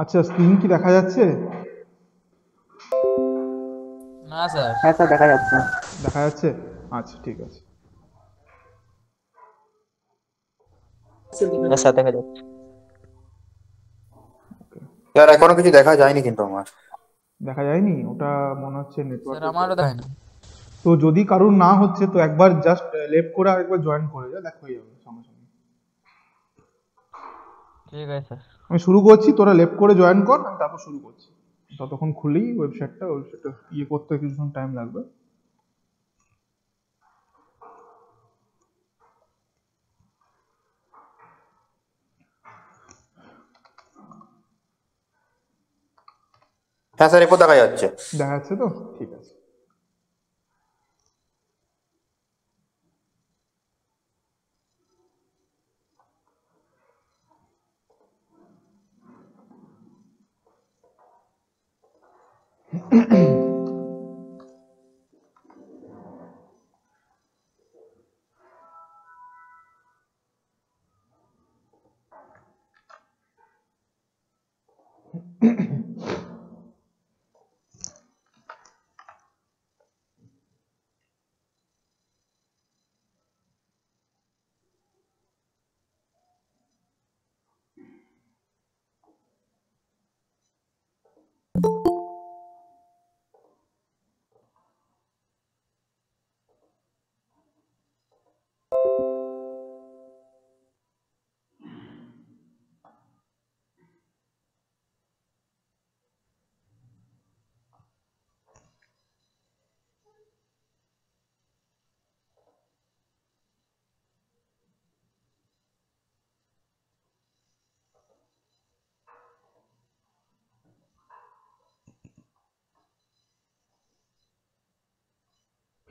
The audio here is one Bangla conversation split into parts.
আচ্ছা, স্ক্রিন কি দেখা যাচ্ছে? না স্যার। হ্যাঁ স্যার, দেখা যাচ্ছে। দেখা যাচ্ছে। আচ্ছা, ঠিক আছে। হ্যাঁ স্যার, দেখা যাচ্ছে। স্যার এখনো কিছু দেখা যায়নি কিন্তু আমার। দেখা যায়নি, ওটা মনে হচ্ছে স্যার নেটওয়ার্কের আমারও প্রবলেম। দেখায় না। তো যদি কারুর না হচ্ছে তো একবার জাস্ট লেফট করে আরেকবার জয়েন করে যা, দেখ হয়ে যাবে সঙ্গে সঙ্গে। ঠিক আছে স্যার। আমি শুরু করছি, তোরা লেফট করে জয়েন কর, আমি তারপর শুরু করছি। ততক্ষণ খুলি ওয়েবসাইটটা ইয়ে করতে কিছুক্ষণ টাইম লাগবে। হ্যাঁ স্যার, এরপর দেখা যাচ্ছে। দেখা যাচ্ছে তো? ঠিক আছে।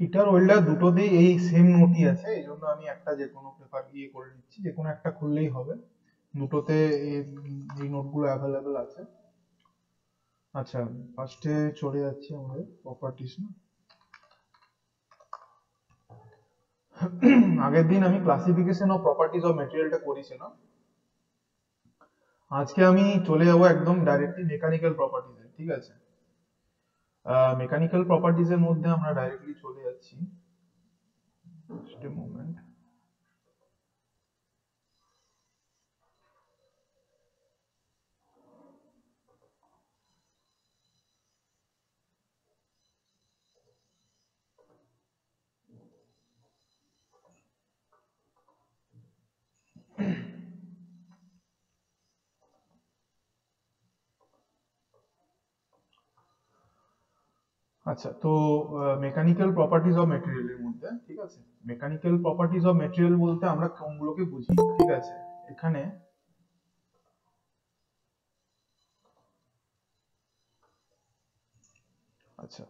পিটার ওয়েল্ডার দুটোতেই এই সেম নোটই আছে, এই জন্য আমি একটা যে কোনো পেপার ইয়ে করে নিচ্ছি, যে কোনো একটা খুললেই হবে। দুটোতে এই নোটগুলো অ্যাভেলেবেল আছে। আচ্ছা, ফার্স্টে চলে যাচ্ছি আমাদের প্রপার্টিস না। আগের দিন আমি ক্লাসিফিকেশন অফ প্রপার্টিজ অফ মেটেরিয়ালটা করেছিলাম। আজকে আমি চলে যাব একদম ডাইরেক্টলি মেকানিক্যাল প্রপার্টিজে, ঠিক আছে? মেকানিক্যাল প্রপার্টিজের মধ্যে আমরা ডাইরেক্টলি চলে যাচ্ছি। Just a moment. আচ্ছা, তো মেকানিক্যাল প্রপার্টিজ অফ মেটেরিয়ালের মধ্যে, ঠিক আছে, মেকানিক্যাল প্রপার্টিজ অফ মেটেরিয়াল বলতে আমরা কোনগুলোকে বুঝি, ঠিক আছে? এখানে আচ্ছা,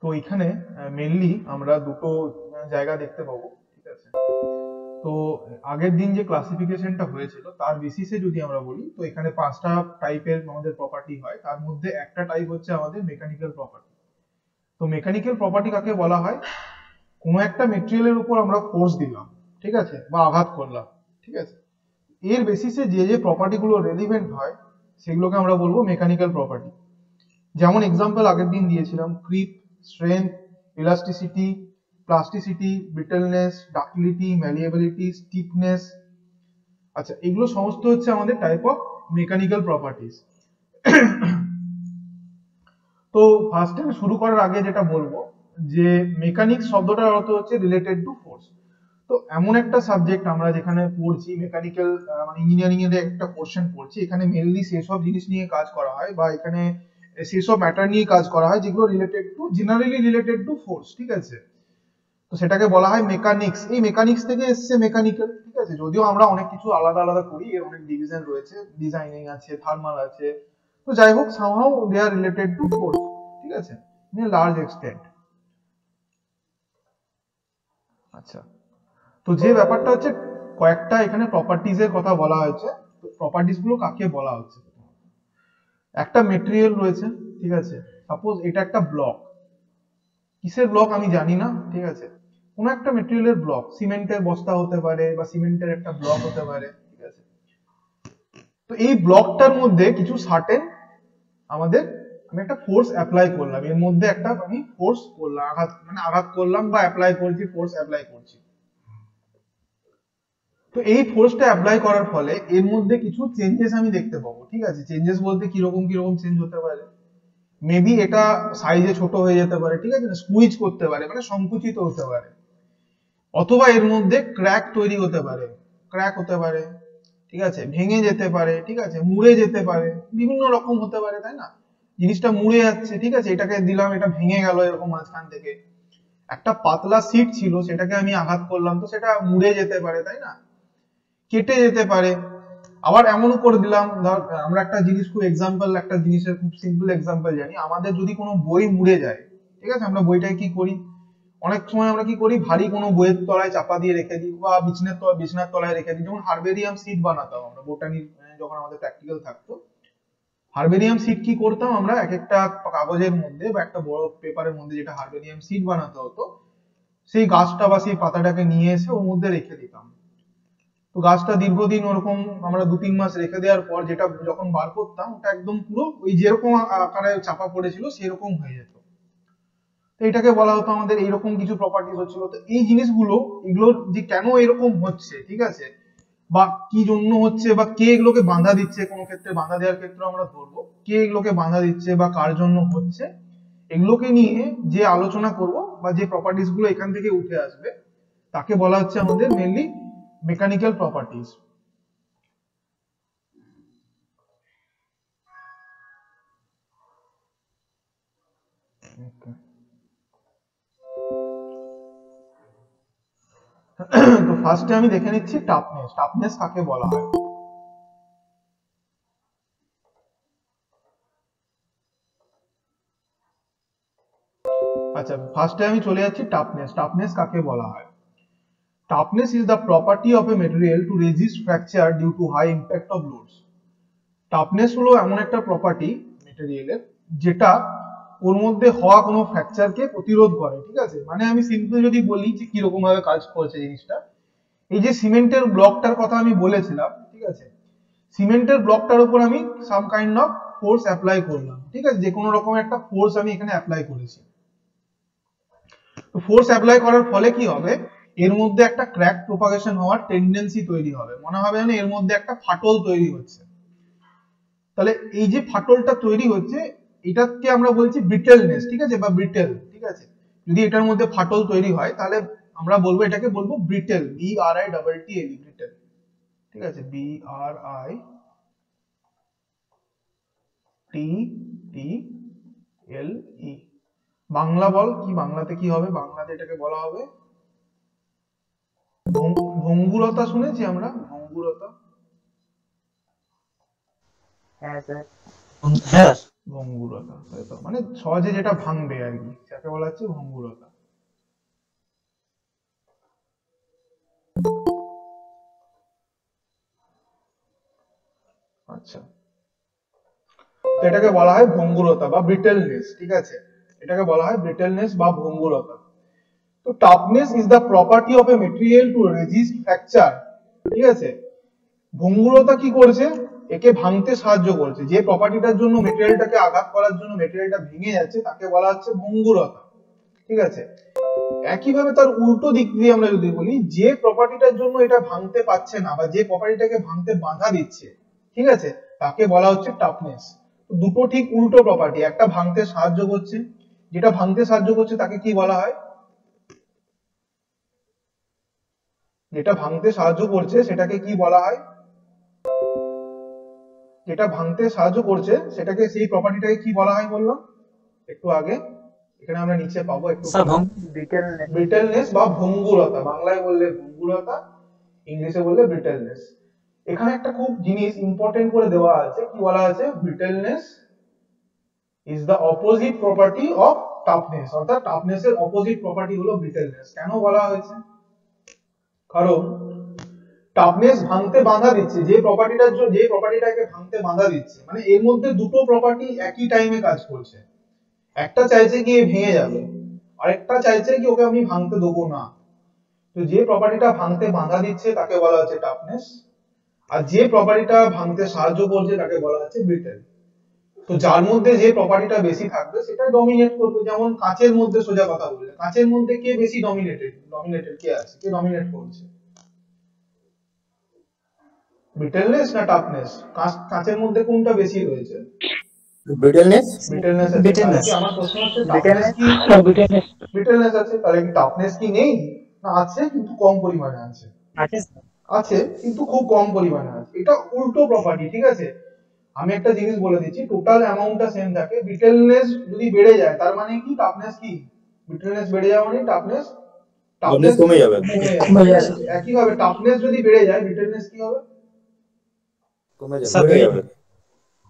তো এখানে মেনলি আমরা দুটো জায়গা দেখতে পাবো, ঠিক আছে? তো আগের দিন যে ক্লাসিফিকেশনটা হয়েছিল তার বেসিসে যদি আমরা বলি, তো এখানে পাঁচটা টাইপের আমাদের প্রপার্টি হয়, তার মধ্যে একটা টাইপ হচ্ছে আমাদের মেকানিক্যাল প্রপার্টি। তো মেকানিক্যাল প্রপার্টি কাকে বলা হয়? কোনো একটা মেটেরিয়ালের উপর আমরা ফোর্স দিলাম, ঠিক আছে, বা আঘাত করলাম, ঠিক আছে, এর বেসিসে যে যে প্রপার্টি গুলো রেলিভেন্ট হয় সেগুলোকে আমরা বলবো মেকানিক্যাল প্রপার্টি। যেমন এক্সাম্পল আগের দিন দিয়েছিলাম, creep, strength, elasticity, plasticity, brittleness, ductility, malleability, stiffness. আচ্ছা, এগুলো সমস্ত হচ্ছে আমাদের টাইপ অফ মেকানিক্যাল প্রপার্টিজ। তো ফার্স্ট টাইম শুরু করার আগে যেটা বলবো, যে মেকানিক্স শব্দটার অর্থ হচ্ছে রিলেটেড টু ফোর্স। তো এমন একটা সাবজেক্ট আমরা যেখানে পড়ছি মেকানিক্যাল, মানে ইঞ্জিনিয়ারিং এর একটা পোর্শন পড়ছি, এখানে মেইনলি সেসব জিনিস নিয়ে কাজ করা হয়, বা এখানে সেসব ম্যাটার নিয়ে কাজ করা হয় যেগুলো related to, generally related to force, ঠিক আছে? তো সেটাকে বলা হয় মেকানিক্স। এই মেকানিক্স থেকে এসছে মেকানিক্যাল, ঠিক আছে? যদিও আমরা অনেক কিছু আলাদা আলাদা করি, এর অনেক ডিভিশন রয়েছে, ডিজাইনিং আছে, থার্মাল আছে। তো যাই হোক, somehow they are related to force, ঠিক আছে, ইন এ লার্জ এক্সটেন্ট। আচ্ছা, তো যে ব্যাপারটা হচ্ছে, কয়েকটা এখানে প্রপার্টিজ এর কথা বলা হয়েছে। তো প্রপার্টিজ গুলো কাকে বলা হচ্ছে? একটা মেটেরিয়াল রয়েছে, ঠিক আছে, সাপোজ এটা একটা ব্লক। কিসের ব্লক আমি জানি না, ঠিক আছে, কোনো একটা মেটেরিয়ালের ব্লক, সিমেন্টের বস্তা হতে পারে, বা সিমেন্টের একটা ব্লক হতে পারে, ঠিক আছে? তো এই ব্লকটার মধ্যে কিছু সার্টেন আমাদের আমি একটা ফোর্স অ্যাপ্লাই করলাম, এর মধ্যে একটা আমি ফোর্স করলাম, আঘাত করলাম বা অ্যাপ্লাই করছি, ফোর্স অ্যাপ্লাই করছি। তো এই ফোর্সটা অ্যাপ্লাই করার ফলে এর মধ্যে কিছু চেঞ্জেস আমি দেখতে পাবো, ঠিক আছে। চেঞ্জেস বলতে কিরকম কিরকম চেঞ্জ হতে পারে, মেবি এটা সাইজে ছোট হয়ে যেতে পারে, ঠিক আছে, স্কুইজ করতে পারে, মানে সংকুচিত হতে পারে, অথবা এর মধ্যে ক্র্যাক তৈরি হতে পারে, ক্র্যাক হতে পারে, ঠিক আছে, ভেঙে যেতে পারে, ঠিক আছে, মুড়ে যেতে পারে, বিভিন্ন রকম হতে পারে, তাই না। জিনিসটা মুড়ে যাচ্ছে, ঠিক আছে, এটাকে দিলাম, এটা ভেঙে গেল এরকম মাঝখান থেকে। একটা পাতলা সিট ছিল, সেটাকে আমি আঘাত করলাম, তো সেটা মুড়ে যেতে পারে, তাই না, কেটে যেতে পারে। আবার এমনও করে দিলাম, ধর আমরা একটা জিনিস খুব এক্সাম্পল, একটা জিনিসের খুব সিম্পল এক্সাম্পল জানি, আমাদের যদি কোনো বই মুড়ে যায়, ঠিক আছে, আমরা বইটাকে কি করি, অনেক সময় আমরা কি করি, ভারী কোনো বইয়ের তলায় চাপা দিয়ে রেখে দিই বা বিছানার তলায় রেখে দিই। যেমন হারবেরিয়াম সিট বানাতাম আমরা বোটানি, যখন আমাদের প্র্যাকটিক্যাল থাকতো, হারবেরিয়াম সিট কি করতাম আমরা, এক একটা কাগজের মধ্যে বা একটা বড় পেপারের মধ্যে যেটা হারবেরিয়াম সিট বানাতে হতো, সেই গাছটা বা সেই পাতাটাকে নিয়ে এসে ওর মধ্যে রেখে দিতাম। তো গাছটা দীর্ঘদিন ওরকম আমরা 2-3 মাস রেখে দেওয়ার পর যেটা যখন বার করতাম, ওটা একদম পুরো ওই যেরকম আকারে চাপা পড়েছিল সেরকম হয়ে যেত। তো এটাকে বলা হতো আমাদের এইরকম কিছু প্রপার্টিজ হচ্ছিল। তো এই জিনিসগুলো, এগুলো যে কেন এরকম হচ্ছে, ঠিক আছে, বা কি জন্য হচ্ছে, বা কে এগুলোকে বাধা দিচ্ছে, কোনো ক্ষেত্রে বাধা দেওয়ার ক্ষেত্রে আমরা ধরবো কে এগুলোকে বাধা দিচ্ছে বা কার জন্য হচ্ছে, এগুলোকে নিয়ে যে আলোচনা করব বা যে প্রপার্টিজ গুলো এখান থেকে উঠে আসবে, তাকে বলা হচ্ছে আমাদের মেইনলি মেকানিক্যাল প্রপার্টিজ। তো ফার্স্টে আমি দেখে নিচ্ছি টাফনেস। টাফনেস কাকে বলা হয়? আচ্ছা, ফার্স্টে আমি চলে যাচ্ছি টাফনেস। টাফনেস কাকে বলা হয়? Toughness is the property of a material to resist fracture due to high impact of loads. Toughness হলো এমন একটা প্রপার্টি মেটেরিয়ালের যেটা ওর মধ্যে হওয়া কোনো ফ্র্যাকচারকে প্রতিরোধ করে, ঠিক আছে। মানে আমি সিম্পল যদি বলি যে কিরকম ভাবে কাজ করছে জিনিসটা, এই যে সিমেন্টের ব্লকটার কথা আমি বলেছিলাম, ঠিক আছে, সিমেন্টের ব্লকটার উপর আমি some kind of force apply করলাম, ঠিক আছে, যে কোনো রকম একটা ফোর্স আমি এখানে অ্যাপ্লাই করেছি। তো ফোর্স অ্যাপ্লাই করার ফলে কি হবে, এর মধ্যে একটা ক্র্যাক প্রপাগেশন হওয়ার টেন্ডেন্সি তৈরি হবে, মনে হবে যেন এর মধ্যে একটা ফাটল তৈরি হচ্ছে। তাহলে এই যে ফাটলটা তৈরি হচ্ছে, এটাকে আমরা বলছি ব্রিটেলনেস, ঠিক আছে, বা ব্রিটেল, ঠিক আছে। যদি এটার মধ্যে ফাটল তৈরি হয় তাহলে আমরা বলবো, এটাকে বলবো ব্রিটেল, BRITTLE, ব্রিটেল, ঠিক আছে, BRITTLE। বাংলা বল কি, বাংলাতে কি হবে? বাংলাতে এটাকে বলা হবে ভঙ্গুরতা। শুনেছি আমরা ভঙ্গুরতা, হ্যাঁ স্যার। ভঙ্গুরতা, তাই তো, মানে সহজে যেটা ভাঙবে আর কি, যাকে বলা হচ্ছে ভঙ্গুরতা। আচ্ছা, তো এটাকে বলা হয় ভঙ্গুরতা বা ব্রিটেলনেস, ঠিক আছে, এটাকে বলা হয় ব্রিটেলনেস বা ভঙ্গুরতা। তো toughness is the property of a material to resist fracture, ঠিক আছে। ভঙ্গুরতা কি করছে, একে ভাঙতে সাহায্য করছে। যে প্রপার্টিটার জন্য মেটেরিয়ালটাকে আঘাত করার জন্য মেটেরিয়ালটা ভেঙে যাচ্ছে, তাকে বলা হচ্ছে ভঙ্গুরতা, ঠিক আছে। একইভাবে তার উল্টো দিক দিয়ে আমরা যদি বলি, যে প্রপার্টিটার জন্য এটা ভাঙতে পারছে না বা যে প্রপার্টিটাকে ভাঙতে বাধা দিচ্ছে, ঠিক আছে, তাকে বলা হচ্ছে টাফনেস। দুটো ঠিক উল্টো প্রপার্টি, একটা ভাঙতে সাহায্য করছে, যেটা ভাঙতে সাহায্য করছে তাকে কি বলা হয়, যেটা ভাঙতে সাহায্য করছে সেটাকে কি বলা হয়, যেটা ভাঙতে সাহায্য করছে সেটাকে, সেই প্রপার্টিটাকে কি বলা হয় বললাম একটু আগে, এখানে আমরা নিচে পাবো একটু, ব্রিটেলনেস বা ভঙ্গুরতা। বাংলায় বললে ভঙ্গুরতা, ইংলিশে বললে ব্রিটেলনেস। এখানে একটা খুব জিনিস ইম্পর্টেন্ট করে দেওয়া আছে, কি বলা আছে, brittleness is the opposite property of toughness, অর্থাৎ টাফনেস এর অপোজিট প্রপার্টি হলো ব্রিটেলনেস। কেন বলা হয়েছে? কারণ টাফনেস ভাঙতে বাধা দিচ্ছে, যে প্রপার্টিটার জন্য, যে প্রপার্টিটাকে ভাঙতে বাধা দিচ্ছে, মানে এর মধ্যে দুটো প্রপার্টি একই টাইমে কাজ করছে। একটা চাইছে কি ভেঙে যাবে, আরেকটা চাইছে কি ওকে আমি ভাঙতে দেবো না। তো যে প্রপার্টিটা ভাঙতে বাধা দিচ্ছে তাকে বলা হচ্ছে টাফনেস, আর যে প্রপার্টিটা ভাঙতে সাহায্য করছে তাকে বলা হচ্ছে ব্রিটেল। তো যার মধ্যে যে প্রপার্টিটা বেশি থাকবে সেটা ডমিনেট করবে। যেমন কাঁচের মধ্যে সোজা কথা বললে, কাঁচের মধ্যে কে বেশি ডমিনেটেড কে আছে, কে ডমিনেট করছে, ব্রিটেলনেস না টাফনেস? কাঁচের মধ্যে কোনটা বেশি রয়েছে? ব্রিটেলনেস। ব্রিটেলনেস আছে। তাহলে কি আমার প্রশ্ন হচ্ছে টাফনেস কি? বিটেলনেস ব্রিটেলনেস আছে, তাহলে কি টাফনেস কি নেই? না আছে, কিন্তু কম পরিমাণে আছে। আছে স্যার। আছে কিন্তু খুব কম পরিমাণে আছে। এটা উল্টো প্রপার্টি, ঠিক আছে? আমি একটা জিনিস বলে দিচ্ছি, টোটাল অ্যামাউন্টটা সেম থাকে, ব্রিটেলনেস যদি বেড়ে যায় তার মানে কি টাফনেস কি? ব্রিটেলনেস বেড়ে যাওয়া মানে টাফনেস টাফনেস কমে যাবে। কমে যাবে। একই ভাবে টাফনেস যদি বেড়ে যায় ব্রিটেলনেস কি হবে? কমে যাবে, স্যার, বেড়ে যাবে।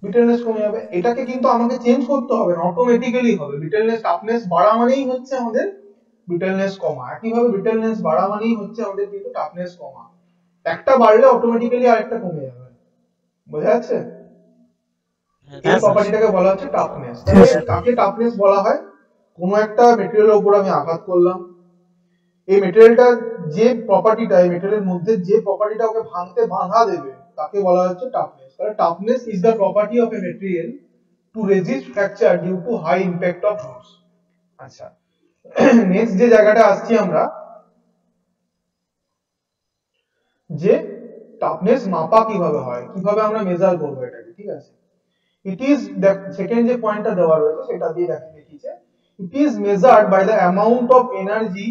ব্রিটেলনেস কমে যাবে। এটাকে কিন্তু আমাকে চেঞ্জ করতে হবে না, অটোমেটিক্যালি হবে। ব্রিটেলনেস টাফনেস বাড়া মানেই হচ্ছে আমাদের ব্রিটেলনেস কমা। একই ভাবে ব্রিটেলনেস বাড়া মানেই হচ্ছে আমাদের কিন্তু টাফনেস কমা। একটা বাড়লে অটোমেটিক্যালি আরেকটা কমে যাবে। বোঝা যাচ্ছে? এই প্রপার্টিটাকে বলা হচ্ছে টাফনেস। তাহলে কাকে টাফনেস বলা হয়? কোনো একটা মেটেরিয়ালের উপর আমি আঘাত করলাম, এই মেটেরিয়ালটা যে প্রপার্টিটা, এই মেটেরিয়ালের মধ্যে যে প্রপার্টিটা ওকে ভাঙতে বাধা দেবে তাকে বলা হচ্ছে টাফনেস। তাহলে toughness is the property of a material to resist fracture due to high impact of force. আচ্ছা, নেক্সট যে জায়গাটা আসছি আমরা, যে টাফনেস মাপা কিভাবে হয়, কিভাবে আমরা মেজার করব এটাকে, ঠিক আছে? ইট ইজ দ্য সেকেন্ড যে পয়েন্টটা দেওয়া রয়েছে সেটা দিয়ে দেখিয়েছে, it is measured by the amount of energy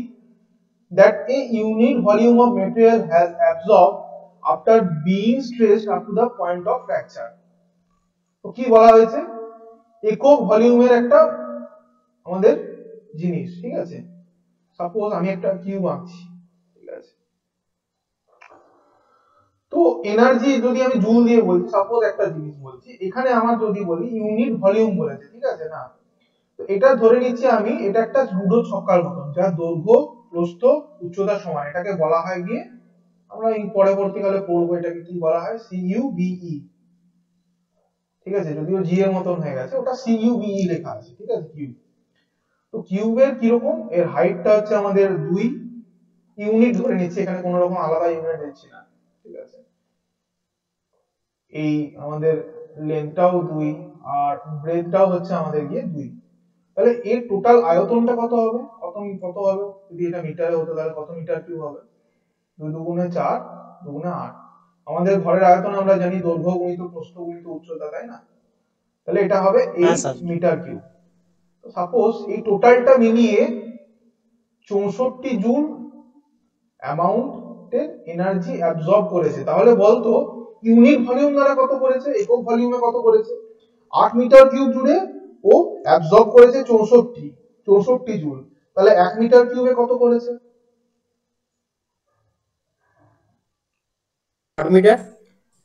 that a unit volume of material has absorbed after being stressed up to the point of fracture. তো কি বলা হয়েছে? একক ভলিউমের একটা আমাদের জিনিস, ঠিক আছে? সাপোজ আমি একটা কিউব আঁকছি, ঠিক আছে? তো এনার্জি যদি আমি জুল দিয়ে বলছি, সাপোজ একটা জিনিস বলছি, এখানে আমার যদি বলি ইউনিট ভলিউম বলেছে, ঠিক আছে না? তো এটা ধরে নিচ্ছি আমি, এটা একটা লুডো ছক্কার মতন, যার দৈর্ঘ্য প্রস্থ উচ্চতা সমান। এটাকে বলা হয় গিয়ে, আমরা এই পরবর্তীকালে পড়বো এটাকে কি বলা হয়, সিইউবিই, ঠিক আছে? যদিও জি এর মতন হয়ে গেছে, ওটা সিইউবিই লেখা আছে, ঠিক আছে? কিউব। তো কিউবের কিরকম, এর হাইটটা হচ্ছে আমাদের 2 ইউনিট ধরে নিচ্ছি, এখানে কোনো রকম আলাদা ইউনিট দিচ্ছি না, ঠিক আছে? এই আমাদের লেন্থটাও 2 আর ব্রেডটাও হচ্ছে আমাদের গিয়ে 2। তাহলে এর টোটাল আয়তনটা কত হবে? কত হবে? যদি এটা মিটারে হতো তাহলে কত মিটার কিউব হবে? 2 দুগুণে 4, দুগুণে 8। আমাদের ঘরের আয়তন আমরা জানি দৈর্ঘ্য গুণিত প্রস্থ গুণিত উচ্চতা, তাই না? তাহলে এটা হবে 8 মিটার কিউব। তো সাপোজ এই টোটালটা মিলিয়ে 64 জুল অ্যামাউন্টের এনার্জি অ্যাবজর্ব করেছে। তাহলে বলতো ইউনিট ভলিউম দ্বারা কত করেছে, একক ভলিউমে কত করেছে? 8 মিটার কিউব জুড়ে ও অ্যাবজর্ব করেছে 64 জুল। তাহলে 1 মিটার কিউবে কত করেছে? 8 মিটার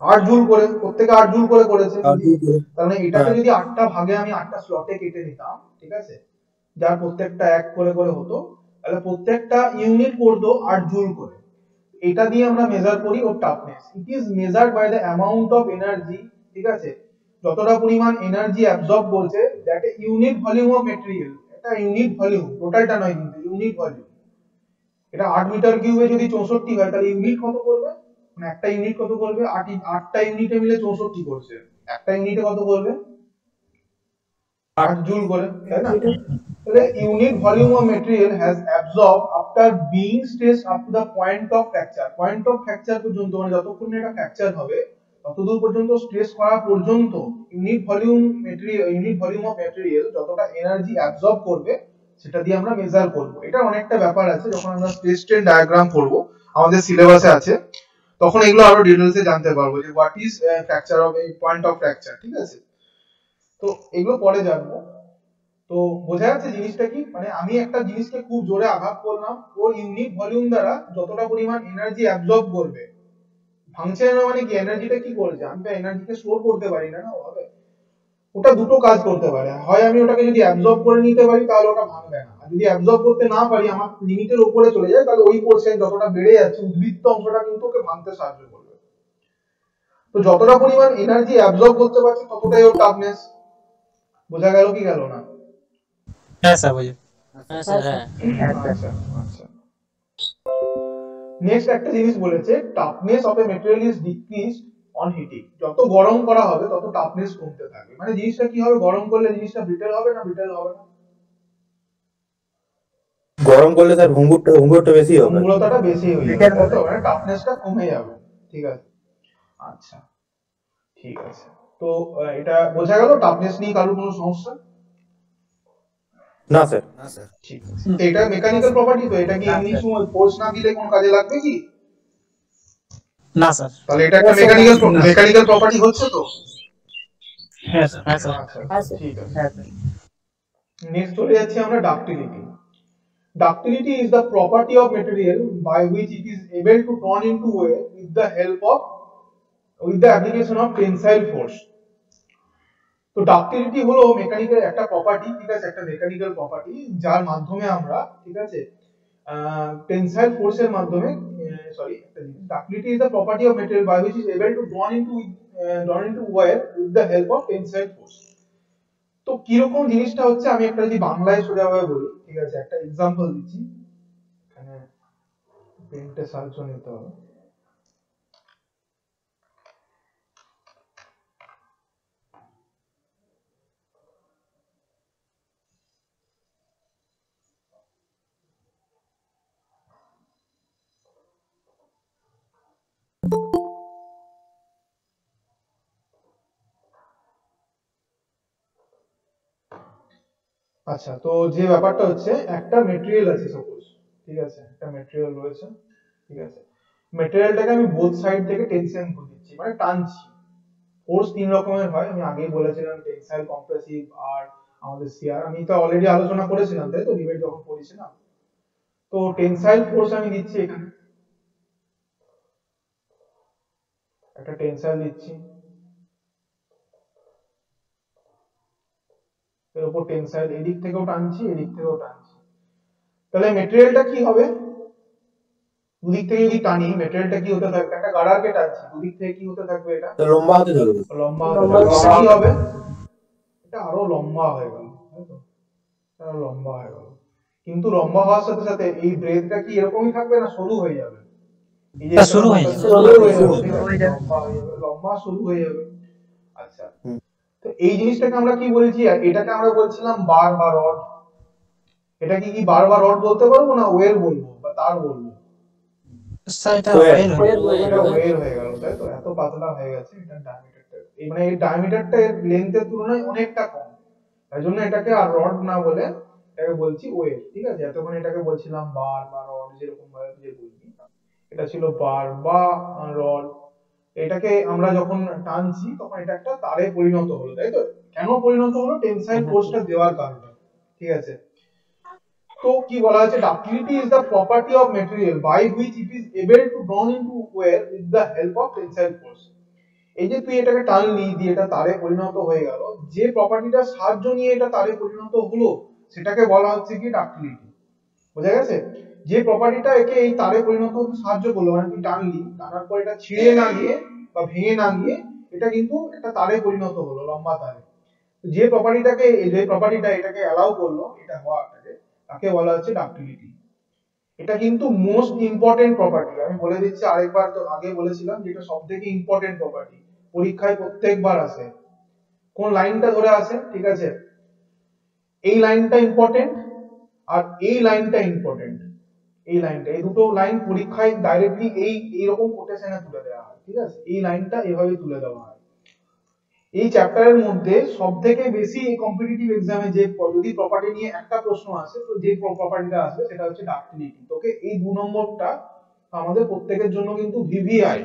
8 জুল করে, প্রত্যেকে 8 জুল করে করেছে। 8 জুল করে। তাহলে এটাকে যদি 8টা ভাগে আমি 8টা স্লটে কেটে নিতাম, ঠিক আছে, যার প্রত্যেকটা 1 করে করে হতো, তাহলে প্রত্যেকটা ইউনিট করতো 8 জুল করে। এটা দিয়ে আমরা মেজার করি ওর toughness. It is measured by the amount of energy, ঠিক আছে, যতটা পরিমাণ এনার্জি অ্যাবজর্ব করছে, that unit volume of material. এটা ইউনিট ভলিউম, টোটালটা নয় কিন্তু, ইউনিট ভলিউম। এটা 8 মিটার কিউবে যদি 64 হয় তাহলে ইউনিট কত করবে, মানে একটা ইউনিট কত করবে? 8টা ইউনিটে মিলে 64 করছে, একটা ইউনিটে কত করবে? 8 জুল করে, তাই না? তাহলে unit volume of material has absorbed after being stressed up to the point of fracture. Point of fracture পর্যন্ত, মানে যতক্ষণ না এটা ফ্র্যাকচার হবে ততদূর পর্যন্ত, স্ট্রেস করা পর্যন্ত ইউনিট ভলিউম অফ ম্যাটেরিয়াল যতটা এনার্জি অ্যাবজর্ব করবে সেটা দিয়ে আমরা মেজার করব। এটা অনেকটা ব্যাপার আছে, যখন আমরা স্ট্রেস স্ট্রেন ডায়াগ্রাম করব আমাদের সিলেবাসে আছে, তখন এগুলো আরো ডিটেইলসে জানতে পারবো যে what is fracture of point of fracture, ঠিক আছে? তো এগুলো পরে জানবো। তো বোঝা যাচ্ছে জিনিসটা কি, মানে আমি একটা জিনিসকে খুব জোরে আঘাত করলাম, ওর ইউনিট ভলিউম দ্বারা যতটা পরিমাণ এনার্জি অ্যাবজর্ব করবে, ভাঙছে না মানে কি, এনার্জিটা কি করেছে, আমি তো এনার্জিকে স্টোর করতে পারি না, না ওভাবে। ওটা দুটো কাজ করতে পারে, হয় আমি ওটাকে যদি অ্যাবজর্ব করে নিতে পারি তাহলে ওটা ভাঙবে না, আর যদি অ্যাবজর্ব করতে না পারি, আমার লিমিটের উপরে চলে যায়, তাহলে ওই পোরশন যতটা বেড়ে যাচ্ছে উদ্বৃত্ত অংশটা কিন্তু ওকে ভাঙতে সাহায্য করবে। তো যতটা পরিমাণ এনার্জি অ্যাবজর্ব করতে পারছে ততটাই ওর টাফনেস। বোঝা গেল কি গেল না? হ্যাঁ স্যার, বুঝি। হ্যাঁ স্যার, হ্যাঁ। আচ্ছা আচ্ছা। নেক্সট একটা জিনিস বলেছে, toughness of a material is decreased on heating. যত গরম করা হবে তত টাফনেস কমতে থাকবে। মানে জিনিসটা কি হবে, গরম করলে জিনিসটা ব্রিটেল হবে না ব্রিটেল হবে না? গরম করলে স্যার ভঙ্গুরটা বেশি হবে। অম্লতাটা বেশি হয়ে যাবে, তাই তো? মানে টাফনেসটা কমে যাবে। ঠিক আছে, আচ্ছা ঠিক আছে। তো এটা বোঝা গেল টাফনেস নিয়ে কারোর কোনো সমস্যা? না স্যার। ঠিক আছে। তো এটা মেকানিক্যাল প্রপার্টি, তো এটা কি এমনি সময় ফোর্স না দিলে কোনো কাজে লাগবে কি? না স্যার। তাহলে এটা একটা মেকানিক্যাল প্রপার্টি হচ্ছে তো? হ্যাঁ স্যার। হ্যাঁ স্যার। আচ্ছা ঠিক আছে। নেক্সট চলে যাচ্ছি আমরা ductility. Ductility is the property of material by which it is able to turn into air with the application of tensile force. তো ডাক্টিলিটি হলো মেকানিক্যাল একটা প্রপার্টি, ঠিক আছে, একটা মেকানিক্যাল প্রপার্টি যার মাধ্যমে আমরা, ঠিক আছে, টেনসাইল ফোর্সের মাধ্যমে, sorry, ductility is the property of material by which is able to drawn into wire with the help of tensile force. তো কিরকম জিনিসটা হচ্ছে, আমি একটা যদি বাংলায় সোজাভাবে বলি, ঠিক আছে, একটা এক্সাম্পল দিচ্ছি। এখানে পেনটা সাহায্য নিতে হবে। আচ্ছা, তো যে ব্যাপারটা হচ্ছে, একটা মেটেরিয়াল আছে সাপোজ, ঠিক আছে, একটা মেটেরিয়াল রয়েছে, ঠিক আছে, মেটেরিয়ালটাকে আমি বোথ সাইড থেকে টেনশন দিচ্ছি, মানে টানছি। ফোর্স তিন রকমের হয়, আমি আগেই বলেছিলাম, টেনসাইল, কম্প্রেসিভ আর আমাদের শিয়ার। আমি তো অলরেডি আলোচনা করেছিলাম, তাই তো, ডিবেট যখন করেছিলাম। তো টেনসাইল ফোর্স আমি দিচ্ছি এখানে, একটা টেনসাইল দিচ্ছি, এর উপর টেনসাইল, এদিক থেকেও টানছি এদিক থেকেও টানছি। তাহলে মেটেরিয়ালটা কি হবে, দুদিক থেকে যদি টানি মেটেরিয়ালটা কি হতে থাকবে, একটা গাড়ারকে টানছি, দুদিক থেকে কি হতে থাকবে, এটা তো লম্বা হতে থাকবে। লম্বা হতে থাকবে। কি হবে, এটা আরো লম্বা হয়ে গেল, তাই তো, আরো লম্বা হয়ে গেল। কিন্তু লম্বা হওয়ার সাথে সাথে এই ব্রেডটা কি এরকমই থাকবে না সরু হয়ে যাবে? এই যে শুরু হয়ে যাবে। সরু হয়ে যাবে, ঠিক আছে? লম্বা হয়ে যাবে, লম্বা সরু হয়ে যাবে। আচ্ছা, তো এই জিনিসটাকে আমরা কি বলছি, এটাকে আমরা বলছিলাম বার বা রড। এটা কি বার বা রড বলতে পারবো না ওয়েল বলবো বা তার বলবো? স্যার এটা Wire. ওয়েল হয়ে যাবে। এটা ওয়েল হয়ে গেল, তাই তো, এত পাতলা হয়ে গেছে এটা ডায়ামিটারটা, এই মানে এই ডায়ামিটারটা এর লেন্থের তুলনায় অনেকটা কম, তাই জন্য এটাকে আর রড না বলে এটাকে বলছি ওয়েল, ঠিক আছে। এতক্ষণ এটাকে বলছিলাম বার বা রড, যেরকম ভাবে যে বলছি, এটা ছিল বার বা রড। এটাকে আমরা যখন টানছি তখন এটা একটা তারে পরিণত হলো, তাই তো। কেন পরিণত হলো? টেনসাইল ফোর্সটা দেওয়ার কারণে, ঠিক আছে। তো কি বলা হচ্ছে, ductility is the property of material by which it is able to drawn into wear with the help of tensile force. এই যে তুই এটাকে টানলি দিয়ে এটা তারে পরিণত হয়ে গেল, যে প্রপার্টিটার সাহায্য নিয়ে এটা তারে পরিণত হলো সেটাকে বলা হচ্ছে কি ডাক্টিলিটি। বোঝা গেছে? যে প্রপার্টিটা একে এই তারে পরিণত হতে সাহায্য করলো, মানে তুই টানলি, টানার পর এটা ছিঁড়ে না গিয়ে বা ভেঙে না গিয়ে এটা কিন্তু একটা তারে পরিণত হলো, লম্বা তারে। যে প্রপার্টিটা এটাকে অ্যালাউ করলো এটা হওয়াটাকে, তাকে বলা হচ্ছে ডাক্টিলিটি। এটা কিন্তু মোস্ট ইম্পর্টেন্ট প্রপার্টি, আমি বলে দিচ্ছি আরেকবার, তো আগে বলেছিলাম যে এটা সবথেকে ইম্পর্টেন্ট প্রপার্টি, পরীক্ষায় প্রত্যেকবার আসে। কোন লাইনটা ধরে আসে, ঠিক আছে, এই লাইনটা ইম্পর্টেন্ট আর এই লাইনটা ইম্পর্টেন্ট, এই লাইনটা, এই দুটো লাইন পরীক্ষায় ডাইরেক্টলি এইরকম কোটেশনে তুলে দেওয়া হয়, ঠিক আছে, এই লাইনটা এভাবে তুলে দেওয়া হয়। এই চ্যাপ্টারের মধ্যে সবথেকে বেশি কম্পিটিটিভ এক্সামে যে যদি প্রপার্টি নিয়ে একটা প্রশ্ন আসে, তো যে প্রপার্টিটা আসবে সেটা হচ্ছে ডাক্টিলিটি। তোকে এই 2 নম্বরটা আমাদের প্রত্যেকের জন্য কিন্তু ভিভিআই,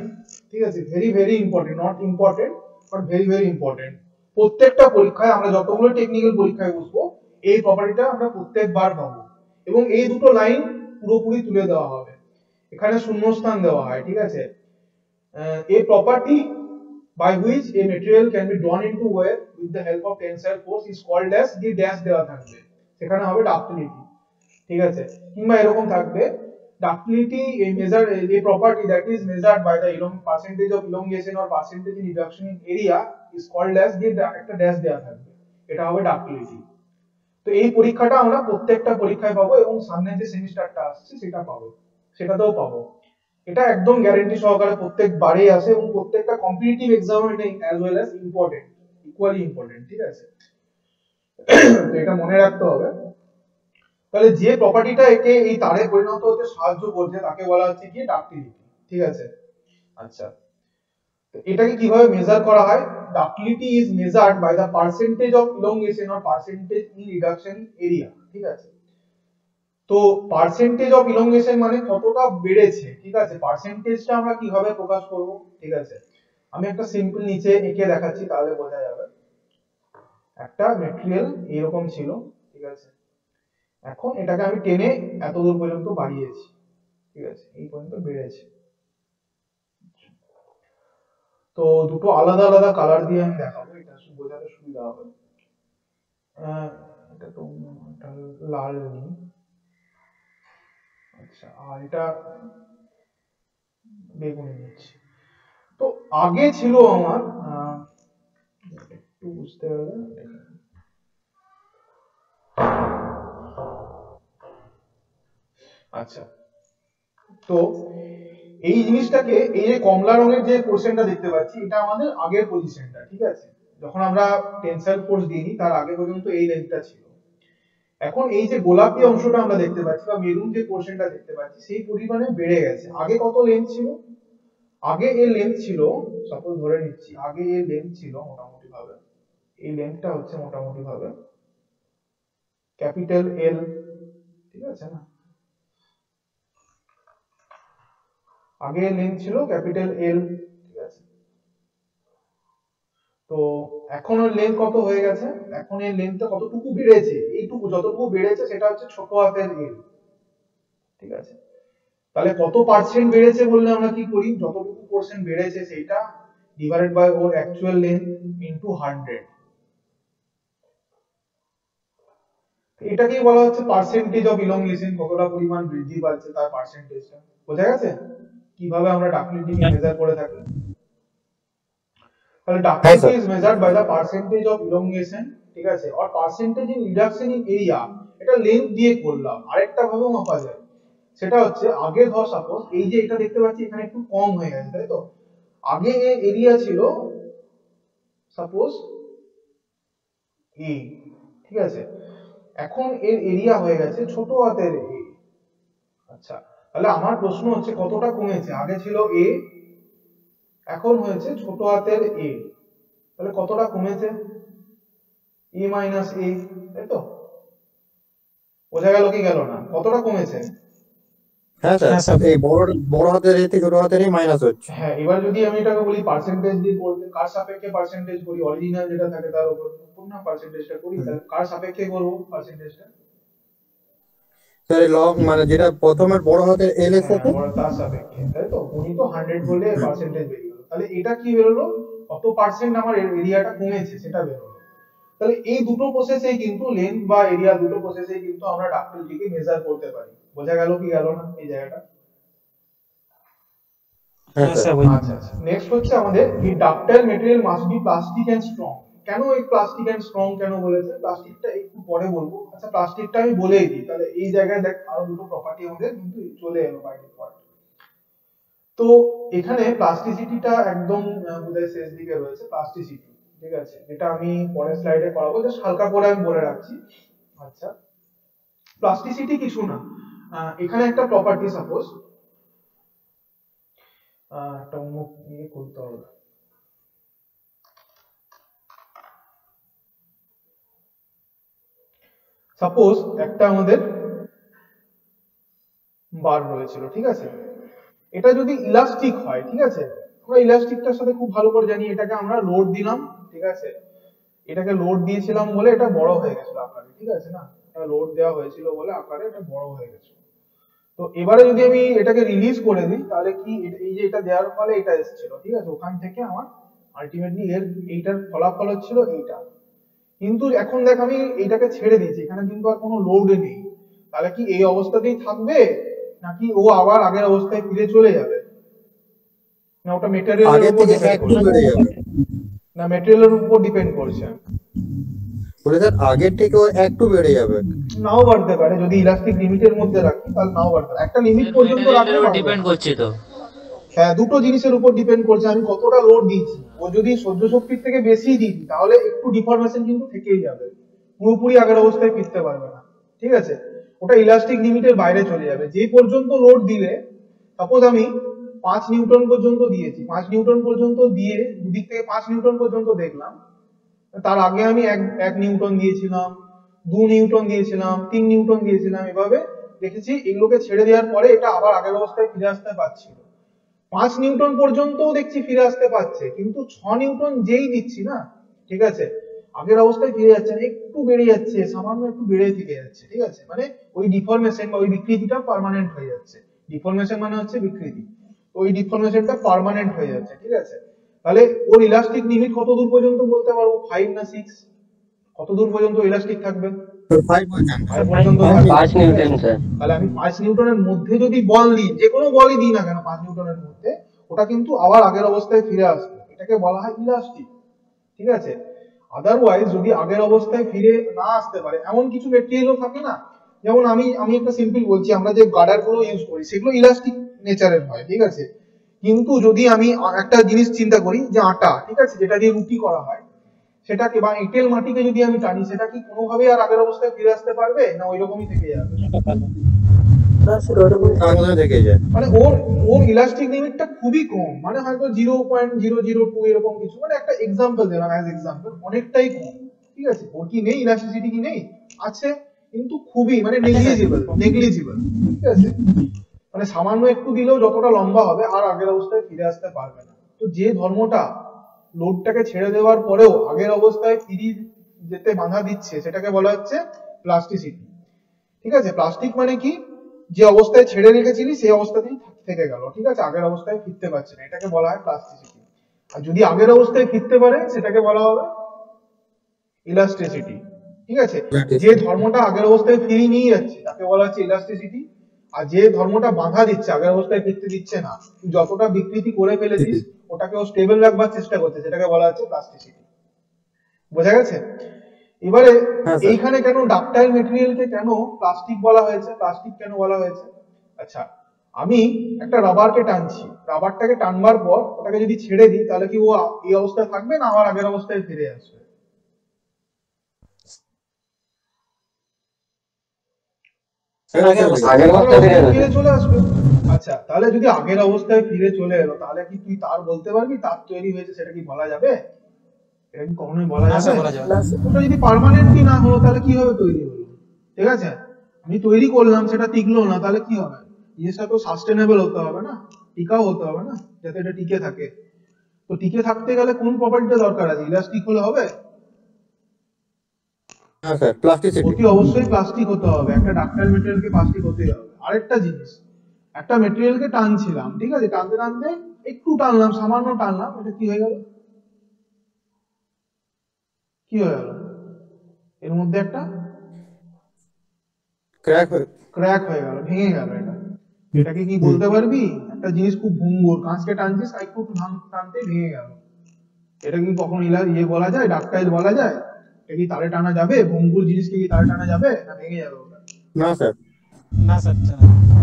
ঠিক আছে, very very important, not important but very very important. প্রত্যেকটা পরীক্ষায় আমরা যতগুলো টেকনিক্যাল পরীক্ষায় বসবো এই প্রপার্টিটা আমরা প্রত্যেকবার পাবো, এবং এই দুটো লাইন পুরোপুরি তুলে দেওয়া হবে, এখানে শূন্যস্থান দেওয়া হয়, ঠিক আছে। A property by which a material can be drawn into wear with the help of tensile force is called as, the dash দেওয়া থাকবে সেখানে হবে ডাক্টিলিটি, ঠিক আছে। কিংবা এরকম থাকবে, ductility a property that is measured by the percentage of elongation or percentage in reduction in area is called as, the একটা ড্যাশ দেওয়া থাকবে, এটা হবে ডাক্টিলিটি। তো এই পরীক্ষাটা আমরা প্রত্যেকটা পরীক্ষায় পাবো এবং সামনে যে সেমিস্টারটা আসছে সেটা পাবো, সেটাতেও পাবো। এটা একদম গ্যারান্টি সহকারে প্রত্যেকবারেই আসে এবং প্রত্যেকটা কম্পিটিটিভ এক্সামে এটা as well as important, equally important, ঠিক আছে। তো এটা মনে রাখতে হবে। তাহলে যে প্রপার্টিটা একে এই তারে পরিণত হতে সাহায্য করছে তাকে বলা হচ্ছে কি ডাক্টিলিটি, ঠিক আছে। আচ্ছা, তো এটাকে কিভাবে মেজার করা হয়? Ductility is measured by the percentage of elongation or percentage in reduction area, ঠিক আছে। তো পার্সেন্টেজ অফ ইলংগেশন মানে কতটা বেড়েছে, ঠিক আছে। পার্সেন্টেজটা আমরা কিভাবে প্রকাশ করব, ঠিক আছে। আমি একটা সিম্পল নিচে এঁকে দেখাচ্ছি তাহলে বোঝা যাবে। একটা ম্যাটেরিয়াল এরকম ছিল, ঠিক আছে। এখন এটাকে আমি টেনে এত দূর পর্যন্ত বাড়িয়েছি, ঠিক আছে, এই পর্যন্ত বেড়েছে। তো দুটো আলাদা আলাদা কালার দিয়ে আমি দেখাবো, এটা বোঝাতে সুবিধা হবে। এটা তো লাল নীল, আচ্ছা, আর এটা বেগুনি নিচ্ছি। তো আগে ছিল আমার একটু বুঝতে হবে, আচ্ছা। তো এই জিনিসটাকে, এই যে কমলা রঙের যে পোরশনটা দেখতে পাচ্ছি, এটা আমাদের আগের পজিশনটা, ঠিক আছে। যখন আমরা টেনসাইল ফোর্স দিইনি তার আগে পর্যন্ত এই লেন্থটা ছিল। এখন এই যে গোলাপি অংশটা আমরা দেখতে পাচ্ছি বা মেরুন যে পোরশনটা দেখতে পাচ্ছি সেই পরিমাণে বেড়ে গেছে। আগে কত লেন্থ ছিল? আগে এর লেন্থ ছিল, সাপোজ ধরে নিচ্ছি, আগে এর লেন্থ ছিল মোটামুটি ভাবে, এই লেন্থটা হচ্ছে মোটামুটি ভাবে ক্যাপিটাল এল, ঠিক আছে না। আগে এর লেন্থ ছিল ক্যাপিটাল এল, ঠিক আছে। তো এখন এর লেন্থ কত হয়ে গেছে? এখন এর লেন্থটা কতটুকু বেড়েছে? এইটুকু, যতটুকু বেড়েছে সেটা হচ্ছে ছোট হাতের এল, ঠিক আছে। তাহলে কত পার্সেন্ট বেড়েছে বললে আমরা কি করি? যতটুকু পার্সেন্ট বেড়েছে সেটা ডিভাইডেড বাই ওর অ্যাকচুয়াল লেন্থ ইনটু 100। এটাকেই বলা হচ্ছে পার্সেন্টেজ অফ ইলংগেশন, কতটা পরিমাণ বৃদ্ধি পাচ্ছে তার পার্সেন্টেজটা। বোঝা গেছে কিভাবে আমরা ডাক্টিলিটি মেজার করে থাকি? তাহলে ductility is measured by the percentage of elongation, ঠিক আছে, আর percentage in reduction in area, এটা লেন্থ দিয়ে করলাম। আরেকটা ভাবেও মাপা যায়, সেটা হচ্ছে আগে ধর সাপোজ এই যে এটা দেখতে পাচ্ছি এখানে একটু কম হয়ে গেছে, তাই তো। আগে এর এরিয়া ছিল সাপোজ এ, ঠিক আছে। এখন এর এরিয়া হয়ে গেছে ছোট হাতের এ। আচ্ছা, তাহলে আমার প্রশ্ন হচ্ছে কতটা কমেছে? আগে ছিল এ, এখন হয়েছে ছোট হাতের এ, তাহলে কতটা কমেছে? এ মাইনাস এ, তাই তো। বোঝা গেল কি গেল না? কতটা কমেছে? হ্যাঁ স্যার, এই বড় হাতের এ থেকে ছোট হাতের এ মাইনাস হচ্ছে। হ্যাঁ, এবার যদি আমি এটাকে বলি পার্সেন্টেজ দিয়ে করতে, কার সাপেক্ষে পার্সেন্টেজ করি? অরিজিনাল যেটা থাকে তার উপর না পার্সেন্টেজটা করি, তাহলে কার সাপেক্ষে করব পার্সেন্টেজটা? স্যার লং মানে যেটা প্রথমের বড় হাতের এল এর সাথে বড় তার সাপেক্ষে, তাই তো। উনি তো 100 বলে পার্সেন্টেজ বেরিয়ে গেল, তাহলে এটা কি বেরোলো? কত পার্সেন্ট আমার এরিয়াটা কমেছে সেটা বেরোলো। তাহলে এই দুটো প্রসেসেই কিন্তু লেন্থ বা এরিয়া দুটো প্রসেসেই কিন্তু আমরা ডাক্টিলিটিকে মেজার করতে পারি। বোঝা গেল কি গেল না এই জায়গাটা? হ্যাঁ স্যার। আচ্ছা আচ্ছা, নেক্সট হচ্ছে আমাদের কি ductile material must be plastic and strong. কেন এই প্লাস্টিক এন্ড স্ট্রং কেন বলেছে? প্লাস্টিকটা একটু পরে বলবো। আচ্ছা, প্লাস্টিকটা আমি বলেই দিই, তাহলে এই জায়গায় দেখ আরো দুটো প্রপার্টি আমাদের কিন্তু চলে এলো বাই ডিফল্ট। তো এখানে প্লাস্টিসিটিটা একদম বোধহয় শেষ দিকে রয়েছে, প্লাস্টিসিটি, ঠিক আছে, যেটা আমি পরের স্লাইডে করাবো, জাস্ট হালকা করে আমি বলে রাখছি। আচ্ছা, প্লাস্টিসিটি কিছু না, এখানে একটা প্রপার্টি সাপোজ একটা অন্য ইয়ে করতে হবে। সাপোজ একটা আমাদের বার রয়েছিল, ঠিক আছে। এটা যদি ইলাস্টিক হয়, ঠিক আছে, আমরা ইলাস্টিকটার সাথে খুব ভালো করে জানি, এটাকে আমরা লোড দিলাম, ঠিক আছে। এটাকে লোড দিয়েছিলাম বলে এটা বড় হয়ে গেছিল আকারে, ঠিক আছে না। এটা লোড দেওয়া হয়েছিল বলে আকারে এটা বড় হয়ে গেছে। তো এবারে যদি আমি এটাকে রিলিজ করে দিই তাহলে কি, এই যে এটা দেওয়ার ফলে এটা এসেছিল, ঠিক আছে, ওখান থেকে আমার আলটিমেটলি এর এইটার ফলাফল হচ্ছিল এইটা। কিন্তু এখন দেখ আমি এইটাকে ছেড়ে দিয়েছি, এখানে কিন্তু আর কোনো লোড নেই, তাহলে কি এই অবস্থাতেই থাকবে নাকি ও আবার আগের অবস্থায় ফিরে চলে যাবে? না ওটা মেটেরিয়ালের উপর ডিপেন্ড করছে, না মেটেরিয়ালের উপর ডিপেন্ড করছে? বলে স্যার আগের থেকেও একটু বেড়ে যাবে, নাও বাড়তে পারে। যদি ইলাস্টিক লিমিটের মধ্যে রাখি তাহলে নাও বাড়তে পারে, একটা লিমিট পর্যন্ত রাখলে ডিপেন্ড করছে তো। হ্যাঁ, দুটো জিনিসের উপর ডিপেন্ড করছে আমি কতটা লোড দিচ্ছি। ও যদি সহ্য শক্তির থেকে বেশি দিই তাহলে একটু ডিফরমেশন কিন্তু থেকেই যাবে, পুরোপুরি আগের অবস্থায় ফিরতে পারবে না, ঠিক আছে? ওটা ইলাস্টিক লিমিটের বাইরে চলে যাবে। যে পর্যন্ত লোড দিলে, সাপোজ আমি 5 নিউটন পর্যন্ত দিয়েছি, 5 নিউটন পর্যন্ত দিয়ে দুদিক থেকে 5 নিউটন পর্যন্ত দেখলাম, তার আগে আমি 1 নিউটন দিয়েছিলাম, 2 নিউটন দিয়েছিলাম, 3 নিউটন দিয়েছিলাম, এভাবে দেখেছি এগুলোকে ছেড়ে দেওয়ার পরে এটা আবার আগের অবস্থায় ফিরে আসতে পারছিল। 5 নিউটন পর্যন্তও দেখছি ফিরে আসতে পারছে, কিন্তু 6 নিউটন যেই দিচ্ছি না, ঠিক আছে, আগের অবস্থায় ফিরে যাচ্ছে না, একটু বেড়ে যাচ্ছে, সামান্য একটু বেড়ে থেকে যাচ্ছে, ঠিক আছে? মানে ওই ডিফরমেশন বা ওই বিকৃতিটা পার্মানেন্ট হয়ে যাচ্ছে। ডিফরমেশন মানে হচ্ছে বিকৃতি, ওই ডিফরমেশনটা পার্মানেন্ট হয়ে যাচ্ছে, ঠিক আছে? তাহলে ওর ইলাস্টিক লিমিট কত দূর পর্যন্ত বলতে পারবো, 5 না 6? কত দূর পর্যন্ত ইলাস্টিক থাকবে? 5 পর্যন্ত পর্যন্ত। থাকবে। 5 নিউটন স্যার। তাহলে আমি 5 নিউটনের মধ্যে যদি বল দিই, যে কোনো বলই দিই না কেন 5 নিউটনের মধ্যে, ওটা কিন্তু আবার আগের অবস্থায় ফিরে আসবে, এটাকে বলা হয় ইলাস্টিক, ঠিক আছে? আদারওয়াইজ যদি আগের অবস্থায় ফিরে না আসতে পারে, এমন কিছু মেটেরিয়ালও থাকে না, যেমন আমি একটা সিম্পল বলছি, আমরা যে গার্ডার গুলো ইউজ করি সেগুলো ইলাস্টিক নেচারের হয়, ঠিক আছে? কিন্তু যদি আমি একটা জিনিস চিন্তা করি যে আটা, ঠিক আছে, যেটা দিয়ে রুটি করা হয়, সেটাকে বা এঁটেল মাটিকে যদি আমি টানি, সেটা কি কোনোভাবে আর আগের অবস্থায় ফিরে আসতে পারবে, না ওই রকমই থেকে যাবে? তার মধ্যে থেকে যায়। মানে ওর ইলাস্টিক লিমিটটা খুবই কম, মানে হয়তো 0.002 এরকম কিছু, মানে একটা এক্সাম্পল দিলাম অ্যাজ এক্সাম্পল, অনেকটাই কম, ঠিক আছে? ওর কি নেই ইলাস্টিসিটি, কি নেই? আছে, কিন্তু খুবই মানে নেগলিজিবল, ঠিক আছে? মানে সামান্য একটু দিলেও যতটা লম্বা হবে আর আগের অবস্থায় ফিরে আসতে পারবে না। তো যে ধর্মটা লোডটাকে ছেড়ে দেওয়ার পরেও আগের অবস্থায় ফিরে যেতে বাধা দিচ্ছে, সেটাকে বলা হচ্ছে প্লাস্টিসিটি, ঠিক আছে? প্লাস্টিক মানে কি, যে অবস্থায় ছেড়ে রেখেছিলি সেই অবস্থাতেই থেকে গেল, ঠিক আছে, আগের অবস্থায় ফিরতে পারছে না, এটাকে বলা হয় প্লাস্টিসিটি। আর যদি আগের অবস্থায় ফিরতে পারে সেটাকে বলা হবে ইলাস্টিসিটি, ঠিক আছে? যে ধর্মটা আগের অবস্থায় ফিরিয়ে নিয়ে যাচ্ছে তাকে বলা হচ্ছে ইলাস্টিসিটি, আর যে ধর্মটা বাধা দিচ্ছে, আগের অবস্থায় ফিরতে দিচ্ছে না, যতটা বিকৃতি করে ফেলেছিস ওটাকে ও স্টেবল রাখবার চেষ্টা করছে, সেটাকে বলা হচ্ছে প্লাস্টিসিটি। বোঝা গেছে? এবারে এইখানে কেন ডাকটাইল মেটেরিয়ালকে কেন প্লাস্টিক বলা হয়েছে, প্লাস্টিক কেন বলা হয়েছে? আচ্ছা, আমি একটা রাবারকে টানছি, রাবারটাকে টানবার পর ওটাকে যদি ছেড়ে দিই, তাহলে কি ও এই অবস্থায় থাকবে, না আবার আগের অবস্থায় ফিরে আসবে? আগের অবস্থায় ফিরে চলে আসবে। আচ্ছা, তাহলে যদি আগের অবস্থায় ফিরে চলে এলো, তাহলে কি তুই তার বলতে পারবি তার তৈরি হয়েছে, সেটা কি বলা যাবে? এটা কি কখনোই বলা যাবে? ওটা যদি পার্মানেন্টলি না হলো তাহলে কিভাবে তৈরি হলো, ঠিক আছে? আমি তৈরি করলাম, সেটা টিকলো না, তাহলে কি হবে? জিনিসটা তো সাস্টেনেবল হতে হবে না, টিকাও হতে হবে না, যাতে এটা টিকে থাকে। তো টিকে থাকতে গেলে কোন প্রপার্টিটা দরকার আছে? ইলাস্টিক হলে হবে? হ্যাঁ স্যার, প্লাস্টিসিটি। অতি অবশ্যই প্লাস্টিক হতে হবে, একটা ডাক্টাইল মেটেরিয়ালকে প্লাস্টিক হতেই হবে। আরেকটা জিনিস, একটা মেটেরিয়ালকে টানছিলাম, ঠিক আছে, টানতে টানতে একটু টানলাম, সামান্য টানলাম, এটা কি হয়ে গেল? কি হয়ে গেল? এর মধ্যে একটা ক্র্যাক হয়ে গেল, ভেঙে গেল। এটাকে কি বলতে পারবি? একটা জিনিস খুব ভঙ্গুর, কাঁচকে টানছিস, একটু টানতে ভেঙে গেল, এটা কি কখন বলা যায়, ডাকটাইল বলা যায়? এটা কি তারে টানা যাবে? ভঙ্গুর জিনিসকে কি তারে টানা যাবে, না ভেঙে যাবে ওটা? না স্যার,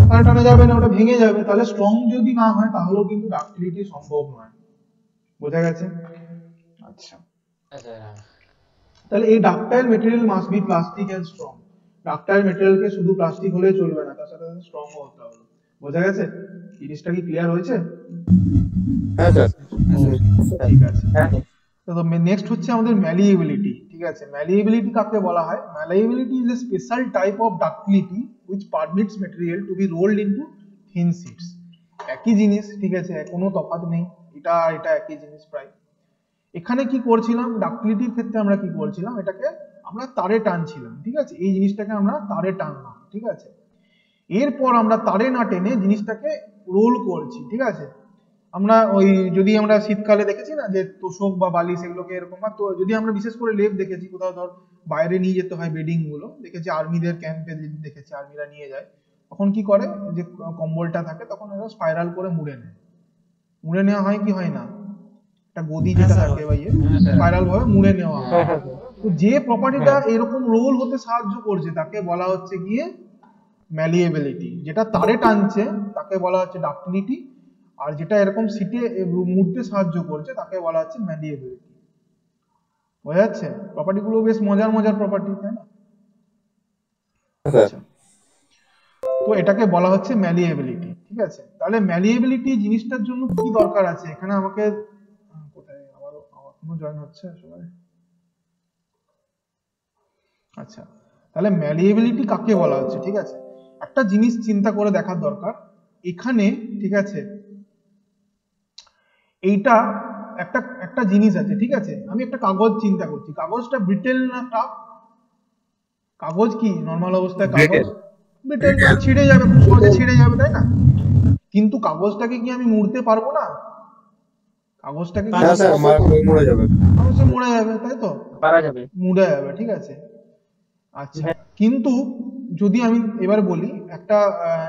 তারে টানা যাবে না, ওটা ভেঙে যাবে। তাহলে স্ট্রং যদি না হয় তাহলেও কিন্তু ডাক্টিলিটি সম্ভব নয়। বোঝা গেছে? আচ্ছা, তাহলে এই ductile material must be plastic and strong. Ductile মেটেরিয়ালকে শুধু প্লাস্টিক হলেই চলবে না, তার সাথে সাথে স্ট্রং হতে হবে। বোঝা গেছে? জিনিসটা কি ক্লিয়ার হয়েছে? হ্যাঁ স্যার, ঠিক আছে। তো নেক্সট হচ্ছে আমাদের ম্যালিয়েবিলিটি, ঠিক আছে? ম্যালিয়েবিলিটি কাকে বলা হয়? Malleability is a special type of ductility which permits material to be rolled into thin sheets. একই জিনিস, ঠিক আছে, কোনো তফাৎ নেই, এটা একই জিনিস প্রায়। এখানে কি করছিলাম, ডাক্টিলিটির ক্ষেত্রে আমরা কি করছিলাম, এটাকে আমরা তারে টানছিলাম, ঠিক আছে, এই জিনিসটাকে আমরা তারে টানলাম, ঠিক আছে। এরপর আমরা তারে না টেনে জিনিসটাকে রোল করছি, ঠিক আছে। আমরা ওই যদি আমরা শীতকালে দেখেছি না যে তোষক বা বালিশ এগুলোকে এরকম, তো যদি আমরা বিশেষ করে লেপ দেখেছি কোথাও, ধর বাইরে নিয়ে যেতে হয় বেডিং গুলো, দেখেছি আর্মিদের ক্যাম্পে দেখেছি আর্মিরা নিয়ে যায়, তখন কি করে, যে কম্বলটা থাকে তখন এরা স্পাইরাল করে মুড়ে নেওয়া হয়, কি হয় না, একটা গদি যেটা থাকে বা স্পাইরাল ভাবে মুড়ে নেওয়া হয়। তো যে প্রপার্টিটা এরকম রোল হতে সাহায্য করছে তাকে বলা হচ্ছে গিয়ে ম্যালিয়েবিলিটি। যেটা তারে টানছে তাকে বলা হচ্ছে ডাক্টিলিটি, আর যেটা এরকম সিটে মুড়তে সাহায্য করছে তাকে বলা হচ্ছে ম্যালিয়েবিলিটি। বোঝা যাচ্ছে? প্রপার্টি গুলো বেশ মজার মজার প্রপার্টি, তাই না? স্যার আচ্ছা, তো এটাকে বলা হচ্ছে ম্যালিয়েবিলিটি। ঠিক আছে, তাহলে ম্যালিয়েবিলিটি জিনিসটার জন্য কি দরকার আছে এখানে আমাকে কোথায় আমার কোনো জয়েন হচ্ছে সবাই? আচ্ছা, তাহলে ম্যালিয়েবিলিটি কাকে বলা হচ্ছে? ঠিক আছে, একটা জিনিস চিন্তা করে দেখার দরকার এখানে। ঠিক আছে, এইটা একটা একটা জিনিস আছে। ঠিক আছে, আমি একটা কাগজ চিন্তা করছি, কাগজটা ব্রিটেল না টাফ? কাগজ কি নর্মাল অবস্থায় কাগজ ব্রিটেল, ছিঁড়ে যাবে, খুব সহজে ছিঁড়ে যাবে, তাই না? কিন্তু কাগজটাকে কি আমি মুড়তে পারবো না? কাগজটাকে কি হ্যাঁ স্যার মরে যাবে। অবশ্যই মুড়ে যাবে, তাই তো? পারা যাবে। মুড়ে যাবে, ঠিক আছে। আচ্ছা, কিন্তু যদি আমি এবার বলি একটা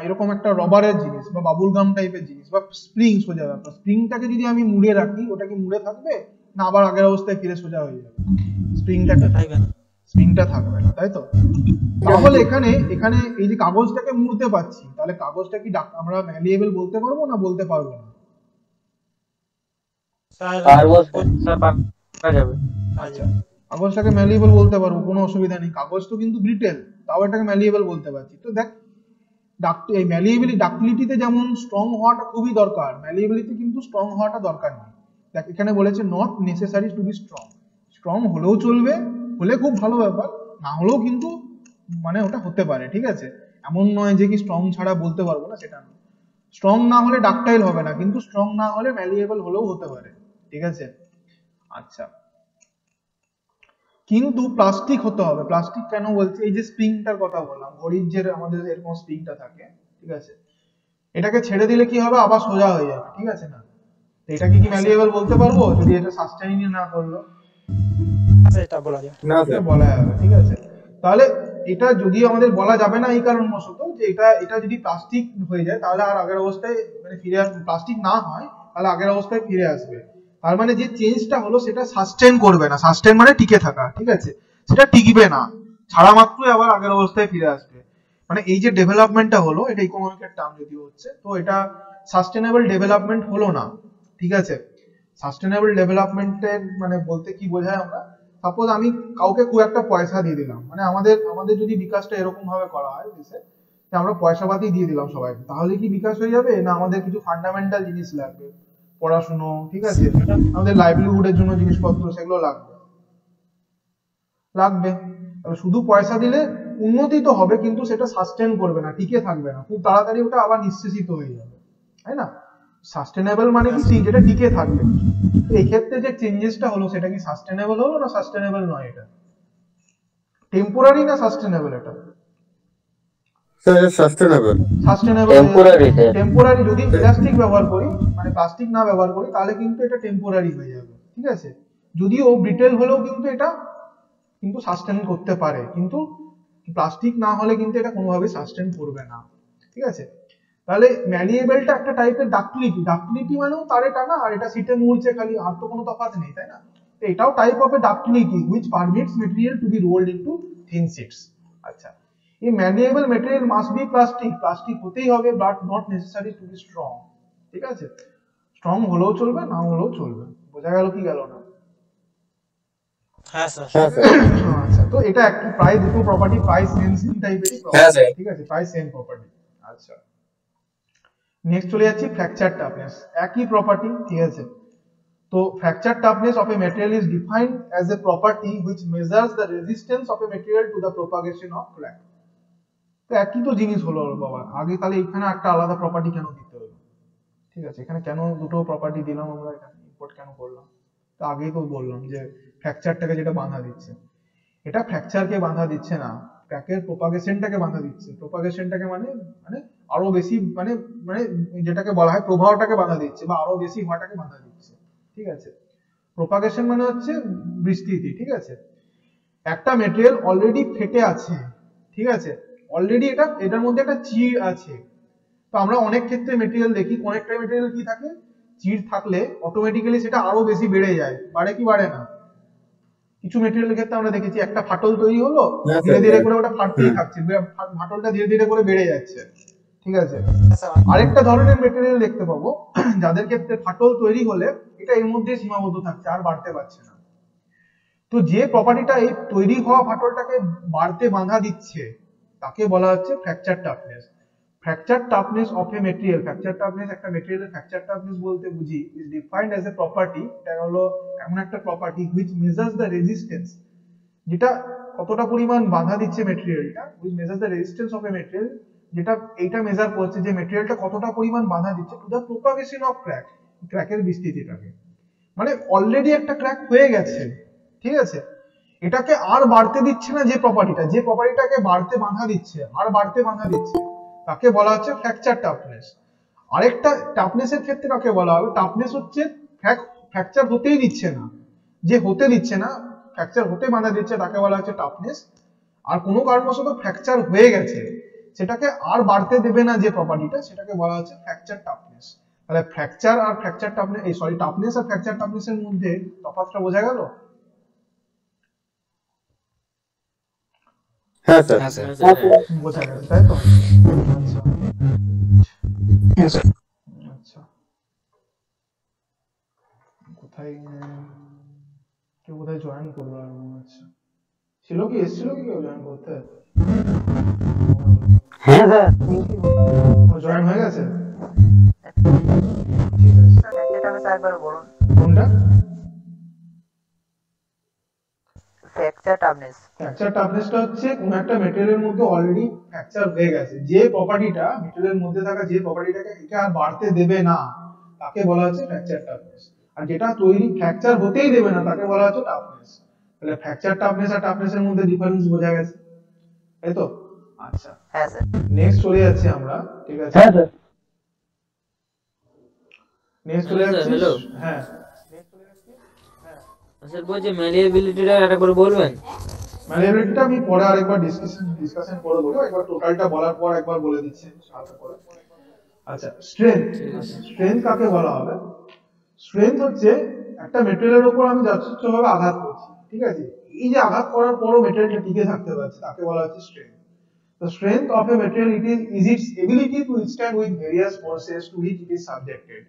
এরকম একটা রবারের জিনিস বা বাবুল গাম টাইপের জিনিস বা স্প্রিং, সোজা ব্যাপার, স্প্রিংটাকে যদি আমি মুড়ে রাখি ওটা কি মুড়ে থাকবে না আবার আগের অবস্থায় ফিরে সোজা হয়ে যাবে? স্প্রিংটা থাকবে না, তাই তো? তাহলে এখানে এখানে এই যে কাগজটাকে মুড়তে পারছি, তাহলে কাগজটা কি আমরা ম্যালিয়েবল বলতে পারবো না বলতে পারবো না? আচ্ছা, কাগজটাকে ম্যালিয়েবল বলতে পারবো, কোনো অসুবিধা নেই। কাগজ তো কিন্তু ব্রিটেল, তাও এটাকে ম্যালিয়েবল বলতে পারছি। তো দেখ, এই ম্যালিয়েবিলিটি ডাক্টিলিটিতে যেমন স্ট্রং হওয়াটা খুবই দরকার, ম্যালিয়েবিলিটি কিন্তু স্ট্রং হওয়াটা দরকার নেই। দেখ এখানে বলেছে not necessary to be strong. Strong হলেও চলবে, হলে খুব ভালো ব্যাপার, না হলেও কিন্তু মানে ওটা হতে পারে। ঠিক আছে, এমন নয় যে কি স্ট্রং ছাড়া বলতে পারবো না, সেটা নয়। স্ট্রং না হলে ডাকটাইল হবে না, কিন্তু স্ট্রং না হলে ম্যালিয়েবল হলেও হতে পারে। ঠিক আছে, আচ্ছা, কিন্তু প্লাস্টিক হতে হবে। প্লাস্টিক কেন বলছি? এই যে স্প্রিংটার কথা বললাম, ঘড়ির যে আমাদের এরকম স্প্রিংটা থাকে, ঠিক আছে, এটাকে ছেড়ে দিলে কি হবে? আবার সোজা হয়ে যাবে, ঠিক আছে না? তো এটাকে কি ম্যালিয়েবল বলতে পারবো যদি এটা সাস্টেইন না করলো? এটা বলা যায় না এটা স্যার। বলা যাবে, ঠিক আছে। তাহলে এটা যদি আমাদের বলা যাবে না এই কারণবশত যে এটা যদি প্লাস্টিক হয়ে যায় তাহলে আর আগের অবস্থায় মানে ফিরে আসবে, প্লাস্টিক না হয় তাহলে আগের অবস্থায় ফিরে আসবে। তার মানে যে চেঞ্জটা হলো সেটা সাস্টেইন করবে না। সাস্টেইন মানে টিকে থাকা, ঠিক আছে, সেটা টিকবে না, ছাড়া মাত্রই আবার আগের অবস্থায় ফিরে আসবে। মানে এই যে ডেভেলপমেন্টটা হলো, এটা ইকোনমিকের টার্ম যদিও হচ্ছে, তো এটা সাস্টেনেবল ডেভেলপমেন্ট হলো না। ঠিক আছে, সাস্টেনেবল ডেভেলপমেন্টের মানে বলতে কি বোঝায় আমরা? সাপোজ আমি কাউকে খুব একটা পয়সা দিয়ে দিলাম, মানে আমাদের যদি বিকাশটা এরকম ভাবে করা হয় দেশে যে আমরা পয়সা পাতি দিয়ে দিলাম সবাইকে, তাহলে কি বিকাশ হয়ে যাবে? না আমাদের কিছু ফান্ডামেন্টাল জিনিস লাগবে, পড়াশুনো, ঠিক আছে, আমাদের লাইভলিহুডের জন্য জিনিসপত্র সেগুলো লাগবে। শুধু পয়সা দিলে উন্নতি তো হবে কিন্তু সেটা সাস্টেন করবে না, টিকে থাকবে না, খুব তাড়াতাড়ি ওটা আবার নিঃশেষিত হয়ে যাবে, তাই না? সাস্টেনেবল মানে কি? যেটা টিকে থাকবে। তো এই ক্ষেত্রে যে চেঞ্জেসটা হলো সেটা কি সাস্টেনেবল হলো না সাস্টেনেবল নয়? এটা টেম্পোরারি না সাস্টেনেবল? এটা স্যার সাস্টেনেবল। টেম্পোরারি যদি প্লাস্টিক ব্যবহার করি, মানে প্লাস্টিক না ব্যবহার করি, তাহলে কিন্তু এটা টেম্পোরারি হয়ে যাবে। ঠিক আছে, যদিও ব্রিটেল হলেও কিন্তু এটা কিন্তু সাস্টেন করতে পারে, কিন্তু প্লাস্টিক না হলে কিন্তু এটা কোনোভাবে সাস্টেন করবে না। ঠিক আছে, তাহলে ম্যালিয়েবলটা একটা টাইপের ডাক্টিলিটি। ডাক্টিলিটি মানেও তারে টানা, আর এটা সিটে মুড়ছে খালি, আর তো কোনো তফাৎ নেই, তাই না? তো এটাও type of A ductility which permits material to be rolled into thin sheets। আচ্ছা, এই malleable material must be plastic, plastic হতেই হবে, but not necessary to be strong. ঠিক আছে, স্ট্রং হলেও চলবে, না হলেও চলবে। বোঝা গেল কি গেল না? হ্যাঁ স্যার। আচ্ছা, তো এটা একটা প্রায় দুটো প্রপার্টি প্রায় সেম টাইপেরই প্রপার্টি। ঠিক আছে, প্রায় সেম প্রপার্টি। আচ্ছা, নেক্সট চলে যাচ্ছি ফ্র্যাকচার টাফনেস। একই প্রপার্টি, ঠিক আছে। তো fracture toughness of a material is defined as a property which measures the resistance of a material two the propagation of crack. তো একই তো জিনিস হলো বাবা, আগে তাহলে এখানে একটা আলাদা প্রপার্টি কেন দিতে হলো? ঠিক আছে, এখানে কেন দুটো প্রপার্টি দিলাম আমরা, এখানে ইম্পোর্ট কেন করলাম? তো আগেই তো বললাম যে ফ্র্যাকচারটাকে যেটা বাধা দিচ্ছে, এটা ফ্র্যাকচারকে বাধা দিচ্ছে না, ক্র্যাকের প্রপাগেশনটাকে বাধা দিচ্ছে। প্রপাগেশনটাকে মানে মানে আরো বেশি মানে মানে যেটাকে বলা হয় প্রবাহটাকে বাধা দিচ্ছে, বা আরো বেশি হওয়াটাকে বাধা দিচ্ছে। ঠিক আছে, প্রপাগেশন মানে হচ্ছে বিস্তৃতি। ঠিক আছে, একটা মেটেরিয়াল অলরেডি ফেটে আছে, ঠিক আছে, অলরেডি এটার মধ্যে একটা চিড় আছে। তো আমরা অনেক ক্ষেত্রে মেটেরিয়াল দেখি, অনেকটা মেটেরিয়াল কি থাকে, চিড় থাকলে অটোমেটিক্যালি সেটা আরো বেশি বেড়ে যায়, বাড়ে কি বাড়ে না? কিছু মেটেরিয়ালের ক্ষেত্রে আমরা দেখেছি একটা ফাটল তৈরি হলো, ধীরে ধীরে করে ওটা ফাটতেই থাকছে, ফাটলটা ধীরে ধীরে করে বেড়ে যাচ্ছে। ঠিক আছে। হ্যাঁ স্যার আরেকটা ধরনের মেটেরিয়াল দেখতে পাবো যাদের ক্ষেত্রে ফাটল তৈরি হলে এটা এর মধ্যে সীমাবদ্ধ থাকছে, আর বাড়তে পারছে না। তো যে প্রপার্টিটা এই তৈরি হওয়া ফাটলটাকে বাড়তে বাধা দিচ্ছে তাকে বলা হচ্ছে fracture toughness. Fracture toughness of a material, fracture toughness একটা মেটেরিয়ালের ফ্র্যাকচার টাফনেস বলতে বুঝি is defined as a property, এটা হলো এমন একটা property which measures the resistance, যেটা কতটা পরিমাণ বাধা দিচ্ছে মেটেরিয়ালটা, which measures the resistance of a material, যেটা এইটা মেজার করছে যে মেটেরিয়ালটা কতটা পরিমাণ বাধা দিচ্ছে to the propagation of crack, ক্র্যাকের বিস্তৃতিটাকে। মানে অলরেডি একটা ক্র্যাক হয়ে গেছে, ঠিক আছে, এটাকে আর বাড়তে দিচ্ছে না, যে প্রপার্টিটা, যে প্রপার্টিটাকে বাড়তে বাধা দিচ্ছে, আর বাড়তে বাধা দিচ্ছে তাকে বলা হচ্ছে ফ্র্যাকচার টাফনেস। আরেকটা টাফনেসের ক্ষেত্রে কাকে বলা হবে, টাফনেস হচ্ছে ফ্র্যাকচার হতেই দিচ্ছে না, যে হতে দিচ্ছে না, ফ্র্যাকচার হতে বাধা দিচ্ছে তাকে বলা হচ্ছে টাফনেস। আর কোনো কারণবশত ফ্র্যাকচার হয়ে গেছে সেটাকে আর বাড়তে দেবে না যে প্রপার্টিটা, সেটাকে বলা হচ্ছে ফ্র্যাকচার টাফনেস। তাহলে ফ্র্যাকচার আর ফ্র্যাকচার টাফনেস, এই সরি টাফনেস আর ফ্র্যাকচার টাফনেসের মধ্যে তফাৎটা বোঝা গেল? হ্যাঁ স্যার। বোঝা গেছে তাই তো? আচ্ছা আচ্ছা, কোথায় কেউ কোথায় জয়েন করলো আর মনে হচ্ছে, ছিল কি, এসেছিল কি কেউ জয়েন করতে? হ্যাঁ স্যার জয়েন হয়ে গেছে, ঠিক আছে। এটা আমি একবার বলুন কোনটা? Fracture toughness. ফ্র্যাকচার টাফনেসটা হচ্ছে কোন একটা মেটেরিয়ালের মধ্যে অলরেডি ফ্র্যাকচার হয়ে গেছে, যে প্রপার্টিটা মেটেরিয়ালের মধ্যে থাকা যে প্রপার্টিটাকে এটা আর বাড়তে দেবে না তাকে বলা হচ্ছে ফ্র্যাকচার টাফনেস। আর যেটা তৈরি ফ্র্যাকচার হতেই দেবে না তাকে বলা হচ্ছে টাফনেস। তাহলে ফ্র্যাকচার টাফনেস আর টাফনেসের মধ্যে ডিফারেন্স বোঝা গেছে, তাই তো? আচ্ছা, হ্যাঁ স্যার। নেক্সট চলে যাচ্ছি আমরা, ঠিক আছে? হ্যাঁ স্যার। নেক্সট চলে যাচ্ছি, হ্যালো হ্যাঁ স্যার, বলছি ম্যালিয়েবিলিটিটা একটা করে বলবেন? ম্যালিয়েবিলিটিটা আমি পরে আরেকবার ডিসকাশন করে বলবো, একবার টোটালটা বলার পর একবার বলে দিচ্ছি হালকা করে। আচ্ছা, স্ট্রেংথ। স্ট্রেংথ কাকে বলা হবে? স্ট্রেংথ হচ্ছে একটা মেটেরিয়ালের উপর আমি যথেচ্ছভাবে আঘাত করছি, ঠিক আছে, এই যে আঘাত করার পরও মেটেরিয়ালটা টিকে থাকতে পারছে তাকে বলা হচ্ছে strength. The strength of a material is its ability to withstand with various forces to which it is subjected.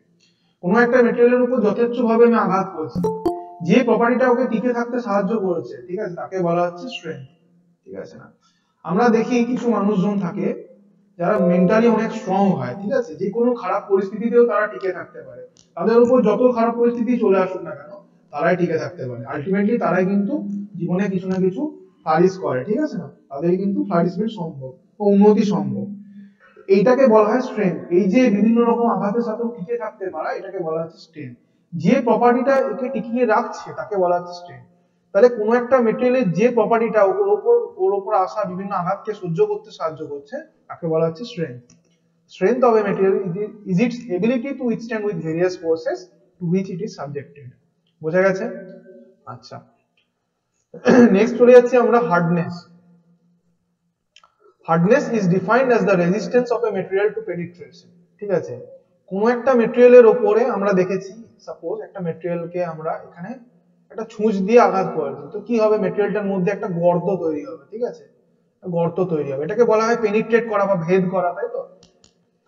কোনো একটা মেটেরিয়ালের উপর যথেচ্ছভাবে আমি আঘাত করছি, যে প্রপার্টিটা ওকে টিকে থাকতে সাহায্য করেছে, ঠিক আছে, তাকে বলা হচ্ছে স্ট্রেংথ, ঠিক আছে না? আমরা দেখি কিছু মানুষজন থাকে যারা মেন্টালি অনেক স্ট্রং হয়, ঠিক আছে, যে কোনো খারাপ পরিস্থিতিতেও তারা টিকে থাকতে পারে, তাদের উপর যত খারাপ পরিস্থিতি চলে আসুক না কেন তারাই টিকে থাকতে পারে, আলটিমেটলি তারাই কিন্তু জীবনে কিছু না কিছু ফ্লারিশ করে, ঠিক আছে না, তাদের কিন্তু ফ্লারিশমেন্ট সম্ভব ও উন্নতি সম্ভব। এইটাকে বলা হয় স্ট্রেংথ। এই যে বিভিন্ন রকম আঘাতের সাথে টিকে থাকতে পারা এটাকে বলা হচ্ছে স্ট্রেংথ। যে প্রপার্টিটা একে টিকিয়ে রাখছে তাকে বলা হচ্ছে স্ট্রেংথ। তাহলে কোনো একটা মেটেরিয়ালের যে প্রপার্টিটা ওর উপর আসা বিভিন্ন আঘাতকে সহ্য করতে সাহায্য করছে তাকে বলা হচ্ছে strength. Strength of a material is its ability to withstand with various forces to which it is subjected. বোঝা গেছে? আচ্ছা, নেক্সট চলে যাচ্ছি আমরা hardness. Hardness is defined as the resistance of a material to penetration, ঠিক আছে, কোনো একটা মেটেরিয়ালের উপরে আমরা দেখেছি, সাপোজ একটা মেটেরিয়ালকে আমরা এখানে একটা ছুঁচ দিয়ে আঘাত করেছি, তো কি হবে, মেটেরিয়ালটার মধ্যে একটা গর্ত তৈরি হবে, ঠিক আছে, গর্ত তৈরি হবে, এটাকে বলা হয় পেনিট্রেট করা বা ভেদ করা, তাই তো?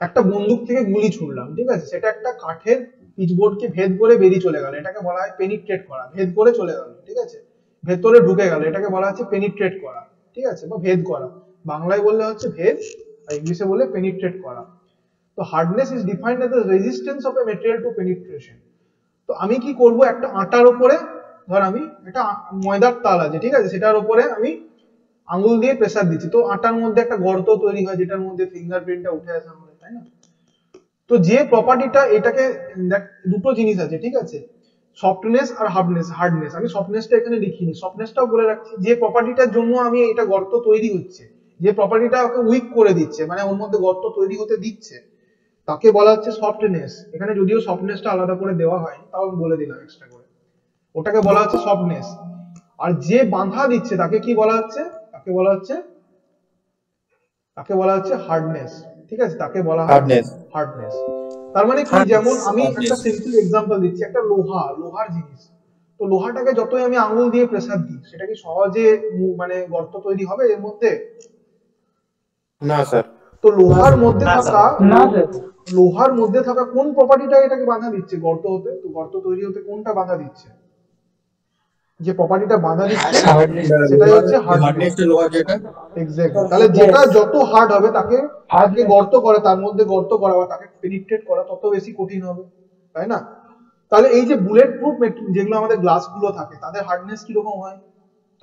একটা বন্দুক থেকে গুলি ছুড়লাম, ঠিক আছে, সেটা একটা কাঠের পিচবোর্ডকে ভেদ করে বেরিয়ে চলে গেল, এটাকে বলা হয় পেনিট্রেট করা, ভেদ করে চলে গেল, ঠিক আছে, ভেতরে ঢুকে গেল, এটাকে বলা হচ্ছে পেনিট্রেট করা, ঠিক আছে, বা ভেদ করা। বাংলায় বললে হচ্ছে ভেদ, আর ইংলিশে বললে পেনিট্রেট করা। তো hardness is defined as the resistance of a material to penetration. তো আমি কি করব, একটা আটার উপরে, ধর আমি এটা ময়দার তাল আছে, ঠিক আছে, সেটার উপরে আমি আঙ্গুল দিয়ে প্রেসার দিচ্ছি, তো আটার মধ্যে একটা গর্ত তৈরি হয় যেটার মধ্যে ফিঙ্গারপ্রিন্টটা উঠে আসে আমাদের, তাই না? তো যে প্রপার্টিটা, এটাকে দুটো জিনিস আছে, ঠিক আছে, সফটনেস আর হার্ডনেস। আমি সফটনেসটা এখানে লিখিনি, সফটনেসটাও বলে রাখছি, যে প্রপার্টিটার জন্য আমি এটা গর্ত তৈরি হচ্ছে, যে প্রপার্টিটা ওকে উইক করে দিচ্ছে, মানে ওর মধ্যে গর্ত তৈরি হতে দিচ্ছে, তাকে বলা হচ্ছে সফটনেস। এখানে যদিও সফটনেসটা আলাদা করে দেওয়া হয়নি, তাও আমি বলে দিলাম এক্সট্রা করে, ওটাকে বলা হচ্ছে সফটনেস। আর যে বাধা দিচ্ছে তাকে কি বলা হচ্ছে, তাকে বলা হচ্ছে হার্ডনেস, ঠিক আছে, তাকে বলা হয় হার্ডনেস। তার মানে কি, যেমন আমি একটা সিম্পল এক্সাম্পল দিচ্ছি, একটা লোহার জিনিস, তো লোহাটাকে যতই আমি আঙুল দিয়ে প্রেসার দিই সেটা কি সহজে মানে গর্ত তৈরি হবে এর মধ্যে? না স্যার। তো লোহার মধ্যে না, থাকা না স্যার লোহার মধ্যে থাকা কোন প্রপার্টিটা এটাকে বাধা দিচ্ছে গর্ত হতে? তো গর্ত তৈরি হতে কোনটা বাধা দিচ্ছে? যে প্রপার্টিটা বাধা দিচ্ছে সেটাই হচ্ছে হার্ডনেস। হার্ডনেসটা লোহার যেটা এক্স্যাক্টলি। তাহলে যেটা যত হার্ড হবে তাকে তাকে গর্ত করা, তার মধ্যে গর্ত করা বা তাকে পেনিট্রেট করা তত বেশি কঠিন হবে, তাই না? তাহলে এই যে বুলেট প্রুফ যেগুলো আমাদের গ্লাস গুলো থাকে তাদের হার্ডনেস কিরকম হয়?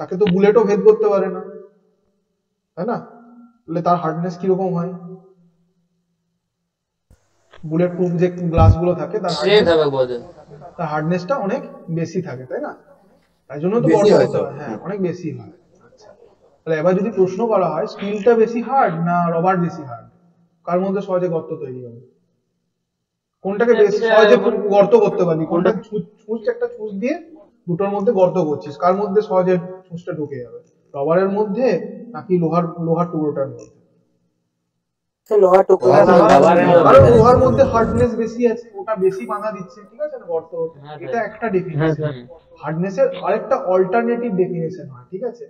তাকে তো বুলেটও ভেদ করতে পারে না, তাই না? তাহলে তার হার্ডনেস কিরকম হয়? বুলেট প্রুফ যে গ্লাস গুলো থাকে তার হার্ডনেসটা অনেক বেশি থাকে, তাই না? তাই জন্য তো বেশি গর্ত হয় হতে তো। হয়, হ্যাঁ অনেক বেশি হয়। আচ্ছা, তাহলে এবার যদি প্রশ্ন করা হয় স্টিলটা বেশি হার্ড না রবার বেশি হার্ড, কার মধ্যে সহজে গর্ত তৈরি হবে? কোনটাকে বেশি সহজে গর্ত করতে পারবি? কোনটা ছুঁচ একটা ছুঁচ দিয়ে দুটোর মধ্যে গর্ত করছিস, কার মধ্যে সহজে ছুঁচটা ঢুকে যাবে? রবারের মধ্যে নাকি লোহার টুকরোটার মধ্যে? লোহার টুকরো কারণ লোহার মধ্যে হার্ডনেস বেশি আছে, ওটা বেশি বাধা দিচ্ছে, ঠিক আছে না গর্ত হতে। এটা একটা ডেফিনেশন। হার্ডনেসের আরেকটা অল্টারনেটিভ ডেফিনেশন হয়, ঠিক আছে?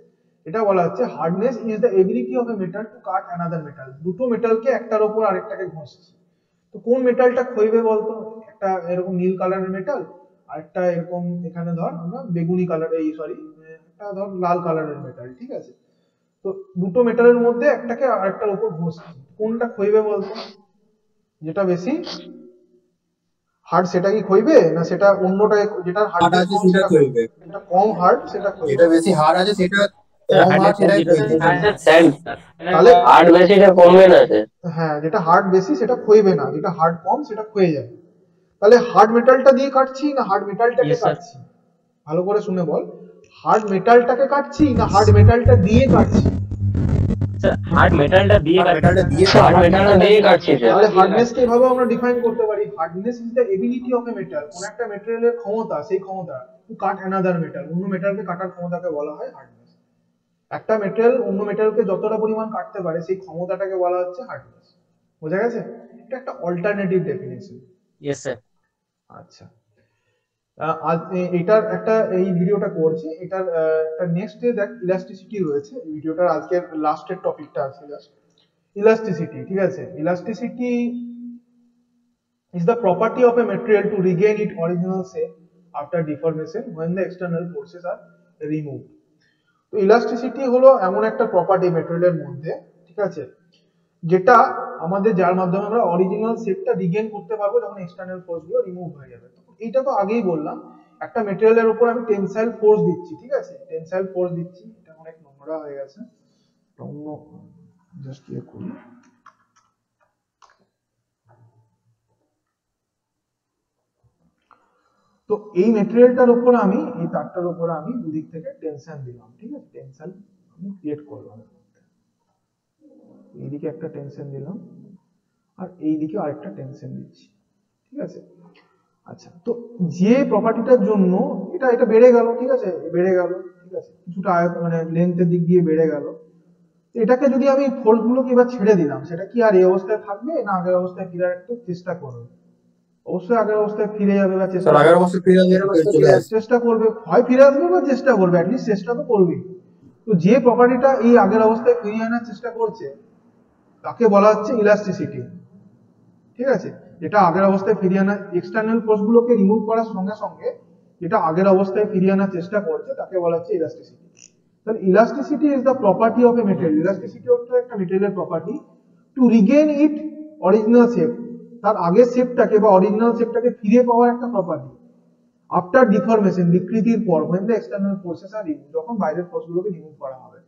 এটা বলা হচ্ছে hardness is the ability of A metal two cut another metal. দুটো মেটালকে একটার উপর আরেকটাকে ঘষছে, তো কোন মেটালটা ক্ষয়বে বলতো? একটা এরকম নীল কালারের মেটাল আর একটা এরকম এখানে ধর আমরা বেগুনি কালার, এই সরি একটা ধর লাল কালারের মেটাল, ঠিক আছে? তো দুটো মেটালের মধ্যে একটাকে আরেকটার উপর ঘষছে, কোনটা ক্ষয়বে বলতো? যেটা বেশি হার্ড সেটা কি ক্ষয়বে, না সেটা অন্যটা যেটা হার্ড হার্ডনেস আছে কম সেটা সেটা করবে, ক্ষয়বে? যেটা কম হার্ড সেটা ক্ষয়বে। যেটা বেশি হার্ড আছে সেটা কম হার্ড সেটাই করবে। তাহলে হার্ড বেশিটা কমবে না স্যার। হ্যাঁ, যেটা হার্ড বেশি সেটা ক্ষয়বে না, যেটা হার্ড কম সেটা ক্ষয়ে যাবে। তাহলে হার্ড মেটালটা দিয়ে কাটছি না হার্ড মেটালটাকে কাটছি? ভালো করে শুনে বল, হার্ড মেটালটাকে কাটছি না হার্ড মেটালটা দিয়ে কাটছি? হার্ড মেটালটা দিয়ে মেটালটা দিয়ে কাটছি স্যার। তাহলে হার্ডনেসকে এভাবে আমরা ডিফাইন করতে পারি, hardness is the ability of A metal, কোন একটা মেটেরিয়ালের ক্ষমতা, সেই ক্ষমতা টু কাট অ্যানাদার মেটাল, অন্য মেটালকে কাটার ক্ষমতাকে বলা হয় হার্ডনেস। একটা মেটাল অন্য মেটালকে যতটা পরিমাণ কাটতে পারে সেই ক্ষমতাটাকে বলা হচ্ছে হার্ডনেস। বোঝা গেছে? এটা একটা অল্টারনেটিভ ডেফিনেশন। Yes sir. আচ্ছা, আজ এটার একটা এই ভিডিওটা করছি, এটার একটা নেক্সট ডে দেখ ইলাস্টিসিটি রয়েছে। এই ভিডিওটার আজকের লাস্টের টপিকটা আছে জাস্ট ইলাস্টিসিটি, ঠিক আছে? Elasticity is the property of a material to regain its original shape after deformation when the external forces are removed. তো ইলাস্টিসিটি হলো এমন একটা প্রপার্টি ম্যাটেরিয়ালের মধ্যে, ঠিক আছে, যেটা আমাদের যার মাধ্যমে আমরা অরিজিনাল শেপটা রিগেইন করতে পারবো যখন এক্সটার্নাল ফোর্স গুলো রিমুভ হয়ে যাবে। এইটা তো আগেই বললাম, একটা ম্যাটেরিয়ালের উপর আমি টেনসাইল ফোর্স দিচ্ছি, ঠিক আছে? টেনসাইল ফোর্স দিচ্ছি, এটা অনেক নোংরা হয়ে গেছে, অন্য জাস্ট ইয়ে করি। তো এই ম্যাটেরিয়ালটার উপর আমি এই তারটার উপর আমি দুদিক থেকে টেনশন দিলাম, ঠিক আছে? টেনশন আমি ক্রিয়েট করলাম, এইদিকে একটা টেনশন দিলাম আর এইদিকে আরেকটা টেনশন দিচ্ছি, ঠিক আছে? আচ্ছা, তো যে প্রপার্টিটার জন্য এটা এটা বেড়ে গেল, ঠিক আছে? বেড়ে গেল, ঠিক আছে, কিছুটা মানে লেন্থের দিক দিয়ে বেড়ে গেল। এটাকে যদি আমি ফোর্স গুলোকে এবার ছেড়ে দিলাম, সেটা কি আর এই অবস্থায় থাকবে না আগের অবস্থায় ফিরে একটু চেষ্টা করবে? অবশ্যই আগের অবস্থায় ফিরে যাবে বা চেষ্টা আগের অবস্থায় ফিরে চলে আসবে। চেষ্টা করবে, হয় ফিরে আসবে বা চেষ্টা করবে, অ্যাটলিস্ট চেষ্টা তো করবেই। তো যে প্রপার্টিটা এই আগের অবস্থায় ফিরিয়ে আনার চেষ্টা করছে তাকে বলা হচ্ছে ইলাস্টিসিটি, ঠিক আছে? যেটা আগের অবস্থায় ফিরিয়ে আনা এক্সটার্নাল ফোর্স গুলোকে রিমুভ করার সঙ্গে সঙ্গে যেটা আগের অবস্থায় ফিরিয়ে আনার চেষ্টা করছে তাকে বলা হচ্ছে ইলাস্টিসিটি। তাহলে elasticity is the property of a material. Elasticity হচ্ছে একটা মেটেরিয়ালের property to regain it original shape, তার আগের শেপটাকে বা অরিজিনাল শেপটাকে ফিরে পাওয়ার একটা প্রপার্টি আফটার ডিফরমেশন, বিকৃতির পর, when the external forces are removed, যখন বাইরের ফোর্স গুলোকে রিমুভ করা হবে।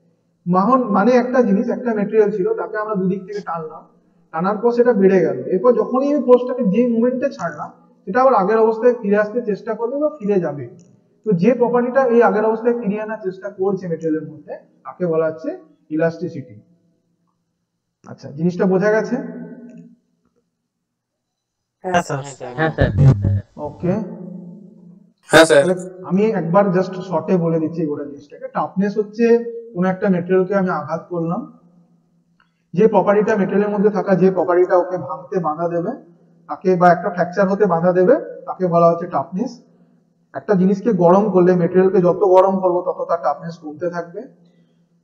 মানে একটা জিনিস, একটা ম্যাটেরিয়াল ছিল, তাকে আমরা দুদিক থেকে টানলাম, টানার পর সেটা বেড়ে গেল, এরপর যখনই এই ফোর্সটাকে যে মোমেন্টে ছাড়লাম সেটা আবার আগের অবস্থায় ফিরে আসতে চেষ্টা করবে বা ফিরে যাবে। তো যে প্রপার্টিটা এই আগের অবস্থায় ফিরিয়ে আনার চেষ্টা করছে ম্যাটেরিয়ালের মধ্যে তাকে বলা হচ্ছে ইলাস্টিসিটি। আচ্ছা, জিনিসটা বোঝা গেছে? হ্যাঁ স্যার। হ্যাঁ স্যার। ওকে, হ্যাঁ স্যার। আমি একবার জাস্ট শর্টে বলে দিচ্ছি গোটা জিনিসটাকে। টাফনেস হচ্ছে কোন একটা মেটেরিয়ালকে আমি আঘাত করলাম, যে প্রপার্টিটা মেটেরিয়ালের মধ্যে থাকা, যে প্রপার্টিটা ওকে ভাঙতে বাধা দেবে তাকে, বা একটা ফ্র্যাকচার হতে বাধা দেবে তাকে বলা হচ্ছে টাফনেস। একটা জিনিসকে গরম করলে, মেটেরিয়ালকে যত গরম করবো তত তার টাফনেস কমতে থাকবে।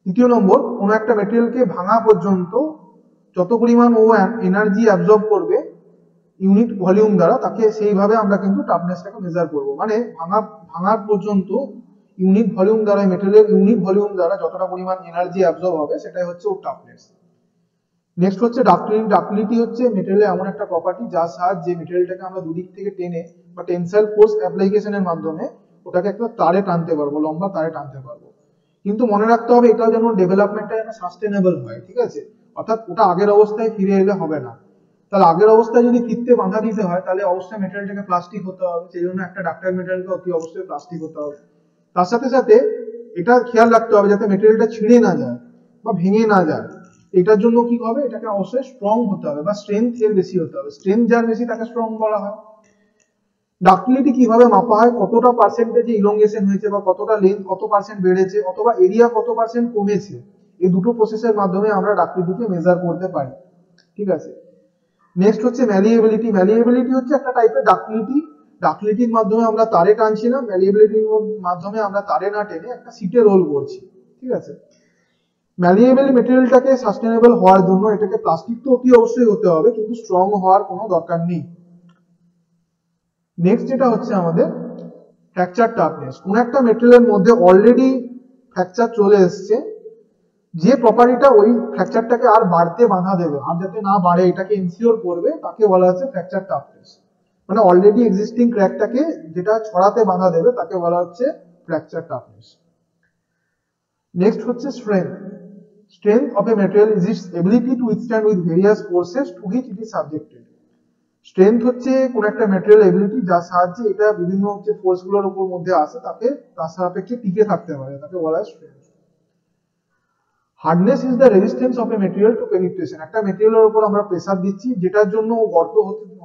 দ্বিতীয় নম্বর, কোন একটা মেটেরিয়ালকে ভাঙা পর্যন্ত যত পরিমাণ ও এনার্জি অ্যাবজর্ব করবে ইউনিট ভলিউম দ্বারা, তাকে সেইভাবে আমরা কিন্তু টাফনেসটাকে মেজার করব। মানে ভাঙার পর্যন্ত ইউনিট ভলিউম দ্বারা, মেটেরিয়ালের ইউনিট ভলিউম দ্বারা যতটা পরিমাণ এনার্জি অ্যাবজর্ব হবে সেটাই হচ্ছে ওর টাফনেস। নেক্সট হচ্ছে ডাক্টিলিটি। ডাক্টিলিটি হচ্ছে মেটেরিয়ালের এমন একটা প্রপার্টি যার সাহায্যে মেটেরিয়ালটাকে আমরা দুদিক থেকে টেনে বা টেনসাইল ফোর্স অ্যাপ্লিকেশনের মাধ্যমে ওটাকে একটা তারে টানতে পারবো, লম্বা তারে টানতে পারবো। কিন্তু মনে রাখতে হবে এটাও যেন ডেভেলপমেন্টটা যেন সাস্টেনেবল হয়, ঠিক আছে? অর্থাৎ ওটা আগের অবস্থায় ফিরে এলে হবে না। তাহলে আগের অবস্থায় যদি ফিরতে বাঁধা দিতে হয় তাহলে অবশ্যই মেটেরিয়ালটাকে প্লাস্টিক হতে হবে, সেই জন্য একটা ডাক্তার মেটেরিয়ালকে অতি অবশ্যই প্লাস্টিক হতে হবে। তার সাথে সাথে এটা খেয়াল রাখতে হবে যাতে মেটেরিয়ালটা ছিঁড়ে না যায় বা ভেঙে না যায়। এটার জন্য কি হবে, এটাকে অবশ্যই স্ট্রং হতে হবে বা স্ট্রেংথ এর বেশি হতে হবে। স্ট্রেংথ যার বেশি তাকে স্ট্রং বলা হয়। ডাক্টিলিটি কিভাবে মাপা হয়, কতটা পার্সেন্টেজে ইলংগেশন হয়েছে বা কতটা লেন্থ কত পার্সেন্ট বেড়েছে অথবা এরিয়া কত পার্সেন্ট কমেছে, এই দুটো প্রসেসের মাধ্যমে আমরা ডাক্টিলিটিকে মেজার করতে পারি, ঠিক আছে? নেক্সট হচ্ছে ম্যালিয়েবিলিটি। ম্যালিয়েবিলিটি হচ্ছে একটা টাইপের ডাক্টিলিটি। ডাক্টিলিটির মাধ্যমে আমরা তারে টানছি না, ম্যালিয়েবিলিটির মাধ্যমে আমরা তারে না টেনে একটা সিটে রোল করছি, ঠিক আছে? ম্যালিয়েবল মেটেরিয়ালটাকে সাস্টেনেবল হওয়ার জন্য এটাকে প্লাস্টিক তো অতি অবশ্যই হতে হবে, কিন্তু স্ট্রং হওয়ার কোনো দরকার নেই। নেক্সট যেটা হচ্ছে আমাদের ফ্র্যাকচার টাফনেস। কোন একটা মেটেরিয়ালের মধ্যে অলরেডি ফ্র্যাকচার চলে এসছে, যে প্রপার্টিটা ওই ফ্র্যাকচারটাকে আর বাড়তে বাধা দেবে, আর যাতে না বাড়ে এটাকে ইনসিওর করবে, তাকে বলা হচ্ছে ফ্র্যাকচার টাফনেস। মানে অলরেডি এক্সিস্টিং ক্র্যাকটাকে যেটা ছড়াতে বাধা দেবে তাকে বলা হচ্ছে ফ্র্যাকচার টাফনেস। নেক্সট হচ্ছে strength. Strength of a material is its ability to withstand with various forces to which it is subjected. Strength হচ্ছে কোন একটা ম্যাটেরিয়াল এবিলিটি যার সাহায্যে এটা বিভিন্ন হচ্ছে ফোর্স গুলোর উপর মধ্যে আসে তাকে তার সাপেক্ষে টিকে থাকতে পারে, তাকে বলা হয় strength. Hardness is the resistance of a material to penetration. একটা ম্যাটেরিয়ালের উপর আমরা প্রেসার দিচ্ছি যেটার জন্য ও গর্ত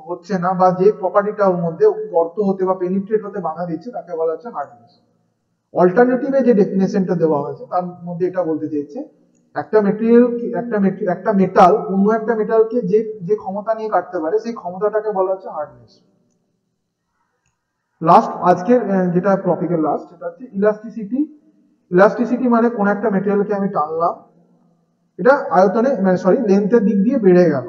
হচ্ছে না, বা যে প্রপার্টিটা ওর মধ্যে গর্ত হতে বা পেনিট্রেট হতে বাধা দিচ্ছে তাকে বলা হচ্ছে হার্ডনেস। অল্টারনেটিভে যে ডেফিনেশনটা দেওয়া হয়েছে তার মধ্যে এটা বলতে চাইছে একটা মেটেরিয়াল একটা মেটাল অন্য একটা মেটালকে যে ক্ষমতা নিয়ে কাটতে পারে সেই ক্ষমতাটাকে বলা হচ্ছে হার্ডনেস। লাস্ট আজকের যেটা টপিকের লাস্ট সেটা হচ্ছে ইলাস্টিসিটি। ইলাস্টিসিটি মানে কোন একটা মেটেরিয়ালকে আমি টানলাম, এটা আয়তনে মানে সরি লেন্থের দিক দিয়ে বেড়ে গেল,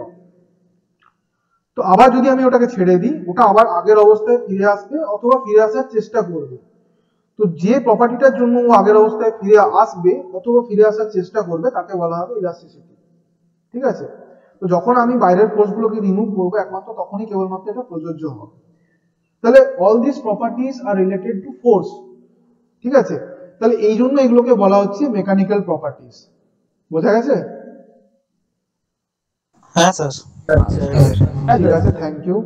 তো আবার যদি আমি ওটাকে ছেড়ে দিই ওটা আবার আগের অবস্থায় ফিরে আসবে অথবা ফিরে আসার চেষ্টা করবে। তো যে প্রপার্টিটার জন্য ও আগের অবস্থায় ফিরে আসবে অথবা ফিরে আসার চেষ্টা করবে তাকে বলা হবে ইলাস্টিসিটি, ঠিক আছে? তো যখন আমি বাইরের ফোর্সগুলোকে রিমুভ করবো একমাত্র তখনই কেবলমাত্র এটা প্রযোজ্য হবে। তাহলে all this properties are related to force, ঠিক আছে? তাহলে এই জন্য এগুলোকে বলা হচ্ছে মেকানিক্যাল প্রপার্টিজ। বোঝা গেছে? হ্যাঁ স্যার। ঠিক আছে, থ্যাংক ইউ।